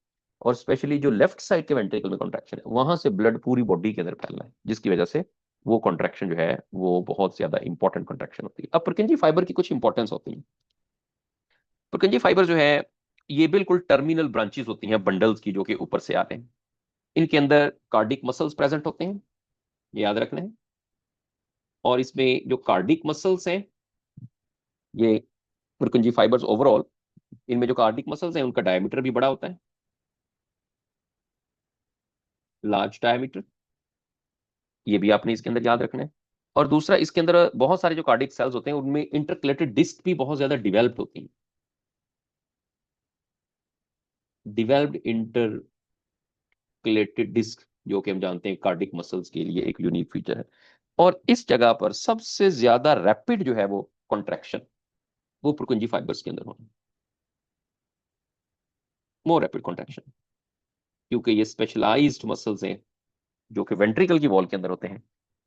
और स्पेशली जो लेफ्ट साइड के वेंट्रिकल में कॉन्ट्रैक्शन है, वहां से ब्लड पूरी बॉडी के अंदर फैलना है, जिसकी वजह से वो कॉन्ट्रैक्शन जो है वो बहुत ज्यादा इंपॉर्टेंट कॉन्ट्रैक्शन होती है। अब पुरकिंजी फाइबर की कुछ इंपॉर्टेंस होती है। पुरकिंजी फाइबर जो है ये बिल्कुल टर्मिनल ब्रांचेस होती हैं बंडल्स की, जो कि ऊपर से आते हैं। इनके अंदर कार्डिक मसल्स प्रेजेंट होते हैं, ये याद रखना है। और इसमें जो कार्डिक मसल्स हैं, ये पुरकिंजी फाइबर्स ओवरऑल, इनमें जो कार्डिक मसल्स हैं उनका डायमीटर भी बड़ा होता है, लार्ज डायमीटर, ये भी आपने इसके अंदर याद रखना है। और दूसरा, इसके अंदर बहुत सारे जो कार्डिक सेल्स होते हैं उनमें इंटरकलेटेड डिस्क भी बहुत ज्यादा डिवेल्प्ड होती हैं, डिवेल्प्ड इंटरकलेटेड डिस्क, जो कि हम जानते हैं कार्डिक मसल्स के लिए एक यूनिक फीचर है। और इस जगह पर सबसे ज्यादा रैपिड जो है वो कॉन्ट्रैक्शन, वो पुरकिंजी फाइबर्स के अंदर होना, मोर रैपिड कॉन्ट्रैक्शन, क्योंकि ये स्पेशलाइज्ड मसल्स हैं जो कि वेंट्रिकल की वॉल के अंदर होते हैं,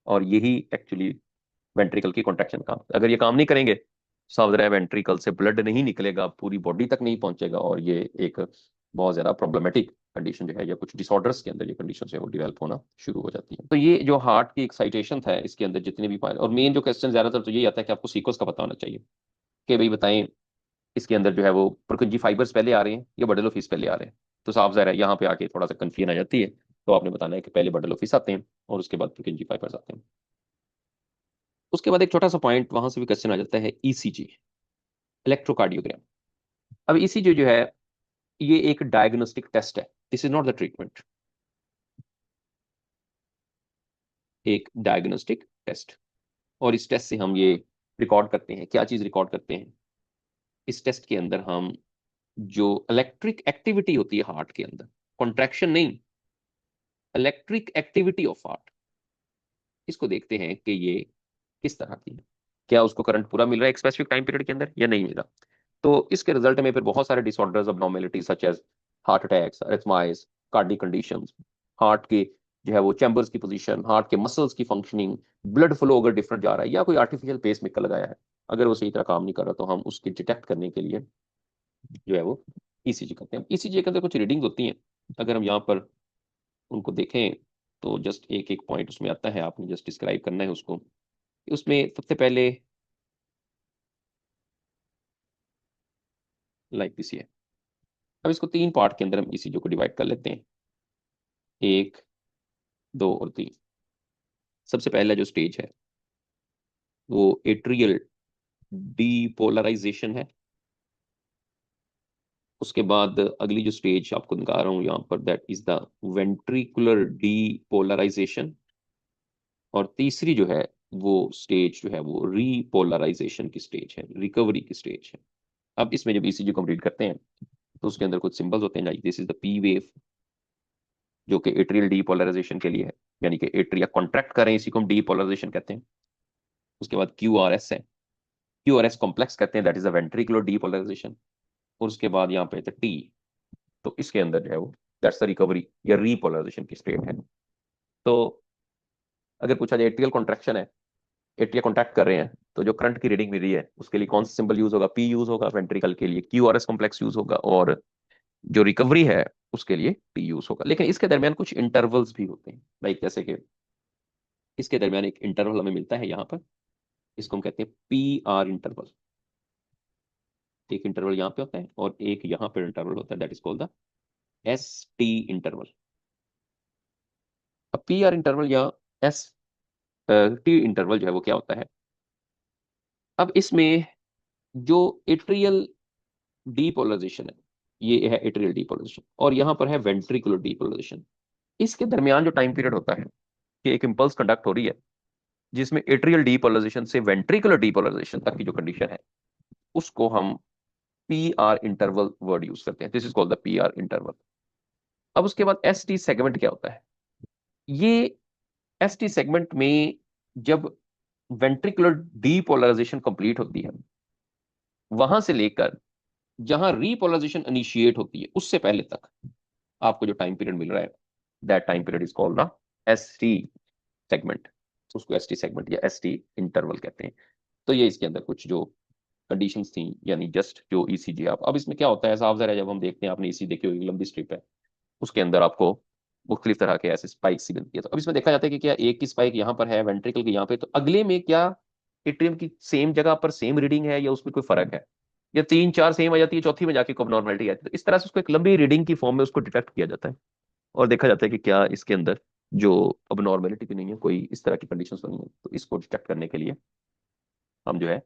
और यही एक्चुअली वेंट्रिकल की कॉन्ट्रैक्शन काम, अगर ये काम नहीं करेंगे, सावधान रहे, वेंट्रिकल से ब्लड नहीं निकलेगा, पूरी बॉडी तक नहीं पहुंचेगा, और ये एक बहुत ज्यादा प्रॉब्लमेटिक कंडीशन जो है, या कुछ डिसऑर्डर्स के अंदर ये कंडीशन है वो डेवलप होना शुरू हो जाती है। तो ये जो हार्ट की एक्साइटेशन था, इसके अंदर जितने भी और मेन जो क्वेश्चन ज्यादातर तो यही आता है कि आपको सीक्वेंस का पता होना चाहिए, कि भाई बताएं इसके अंदर जो है वो पुरकिंजी फाइबर्स पहले आ रहे हैं या बंडल ऑफ फिश पहले आ रहे हैं। तो साफ ज़ाहिर है यहाँ पे आके थोड़ा सा कंफ्यूजन आ जाती है, तो आपने बताना है कि पहले बंडल ऑफ फिश आते हैं और उसके बाद पुरकिंजी फाइबर्स आते हैं। उसके बाद एक छोटा सा पॉइंट वहां से भी क्वेश्चन आ जाता है, ईसीजी, इलेक्ट्रोकार्डियोग्राम। अब ईसीजी जो है ये एक डायग्नोस्टिक टेस्ट है, this is not the treatment, एक डायग्नोस्टिक टेस्ट। और इस टेस्ट से हम ये रिकॉर्ड करते हैं, क्या चीज रिकॉर्ड करते हैं, इस टेस्ट के अंदर हम जो इलेक्ट्रिक एक्टिविटी होती है हार्ट के अंदर, कॉन्ट्रैक्शन नहीं, इलेक्ट्रिक एक्टिविटी ऑफ हार्ट, इसको देखते हैं कि ये किस तरह की है, क्या उसको करंट पूरा मिल रहा है एक स्पेसिफिक टाइम पीरियड के अंदर या नहीं मिल रहा। तो इसके रिजल्ट में फिर बहुत सारे disorders, abnormalities such as heart attacks, arrhythmias, cardiac conditions, heart के जो है वो चैम्बर्स की पोजीशन, हार्ट के मसल्स की फंक्शनिंग, ब्लड फ्लो अगर डिफरेंट जा रहा है, या कोई आर्टिफिशियल पेस मेकर लगाया है, अगर वो सही तरह काम नहीं कर रहा, तो हम उसकी डिटेक्ट करने के लिए जो है वो ईसीजी करते हैं। ईसीजी के अंदर कुछ रीडिंग्स होती हैं, अगर हम यहाँ पर उनको देखें तो जस्ट एक एक पॉइंट उसमें आता है, आपने जस्ट डिस्क्राइब करना है उसको। उसमें सबसे पहले लाइक दिस है। अब इसको 3 पार्ट के अंदर हम ईसीजी को डिवाइड कर लेते हैं, 1, 2 और 3। सबसे पहला जो स्टेज है वो एट्रियल डीपोलराइजेशन है। उसके बाद अगली जो स्टेज आपको दिखा रहा हूं यहाँ पर, that is the ventricular depolarisation. और तीसरी जो है वो स्टेज जो है वो रीपोलराइजेशन की स्टेज है, रिकवरी की स्टेज है। अब इसमें जब ईसीजी कंप्लीट करते हैं तो उसके अंदर कुछ सिंबल्स होते हैं, like this is the P wave, जो कि एट्रियल डीपोलराइजेशन के लिए है, यानी कि एट्रिया कॉन्ट्रैक्ट कर रहे हैं, इसी को हम डीपोलराइजेशन कहते हैं। उसके बाद क्यू आर एस है, क्यू आर एस कॉम्प्लेक्स कहते हैं, that is the ventricular depolarisation. और उसके बाद यहाँ पे टी, तो इसके अंदर जो है वो दैट्स द रिकवरी या रीपोलराइजेशन की स्टेट है। तो अगर पूछा जाए एट्रियल कॉन्ट्रैक्शन है, एट्रिया कॉन्ट्रैक्ट कर रहे हैं, तो जो करंट की रीडिंग मिल रही है उसके लिए कौन सा सिंबल यूज होगा? पी यूज होगा वेंट्रिकल के लिए, Q R S complex use होगा, और जो रिकवरी है उसके लिए टी यूज होगा। लेकिन इसके दरमियान कुछ इंटरवल्स भी होते हैं, लाइक जैसे कि इसके दरमियान एक इंटरवल हमें मिलता है यहाँ पर, इसको हम कहते हैं पी आर इंटरवल। एक इंटरवल यहाँ पे होता है और एक यहाँ पर इंटरवल होता है, that is called the S T interval. अब पी आर इंटरवल या एस टी इंटरवल जो है वो क्या होता है? अब इसमें जो एट्रियल डीपोलराइजेशन है, ये है एट्रियल डीपोलराइजेशन, और यहाँ पर है वेंट्रिकुलर डीपोलराइजेशन। इसके दरमियान जो टाइम पीरियड होता है कि एक इंपल्स कंडक्ट हो रही है जिसमें एट्रियल डीपोलराइजेशन से वेंट्रिकुलर डीपोलराइजेशन तक की जो कंडीशन है उसको हम P R interval word use करते हैं। This is called the P R interval. अब उसके बाद एस टी सेगमेंट क्या होता है? ये एस टी सेगमेंट में जब वेंट्रिकुलर डीपोलराइजेशन कंप्लीट होती है, वहां से लेकर जहां रीपोलराइजेशन इनिशिएट होती है उससे पहले तक आपको जो टाइम पीरियड मिल रहा है, that time period is called the S T segment. उसको एस टी सेगमेंट या एस टी इंटरवल कहते हैं। तो ये इसके अंदर कुछ जो कंडीशंस थी, यानी जस्ट जो ईसीजी। आप अब इसमें क्या होता है, साफ जरा जब हम देखते हैं, आपने ईसी देखी होगी, लंबी स्ट्रिप है, उसके अंदर आपको मुख्तलिफ तरह के ऐसे स्पाइक सी बनती है। तो अब इसमें देखा जाता है कि क्या एक की स्पाइक यहाँ पर है वेंट्रिकल की यहाँ पे, तो अगले में क्या एट्रियम की सेम जगह पर सेम रीडिंग है या उसमें कोई फर्क है, या 3 4 सेम आ जाती है, चौथी में जाके कोई नॉर्मलिटी आती है। तो इस तरह से उसको एक लंबी रीडिंग की फॉर्म में उसको डिटेक्ट किया जाता है और देखा जाता है कि क्या इसके अंदर जो अब नॉर्मेलिटी भी नहीं है, कोई इस तरह की कंडीशन नहीं है। तो इसको डिटेक्ट करने के लिए हम जो है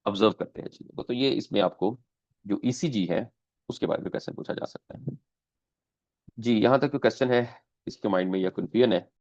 ऑब्जर्व करते हैं चीजों को। तो ये इसमें आपको जो ईसीजी है उसके बारे में क्वेश्चन पूछा जा सकता है। जी, यहाँ तक जो क्वेश्चन है इसके माइंड में या कंफ्यूजन है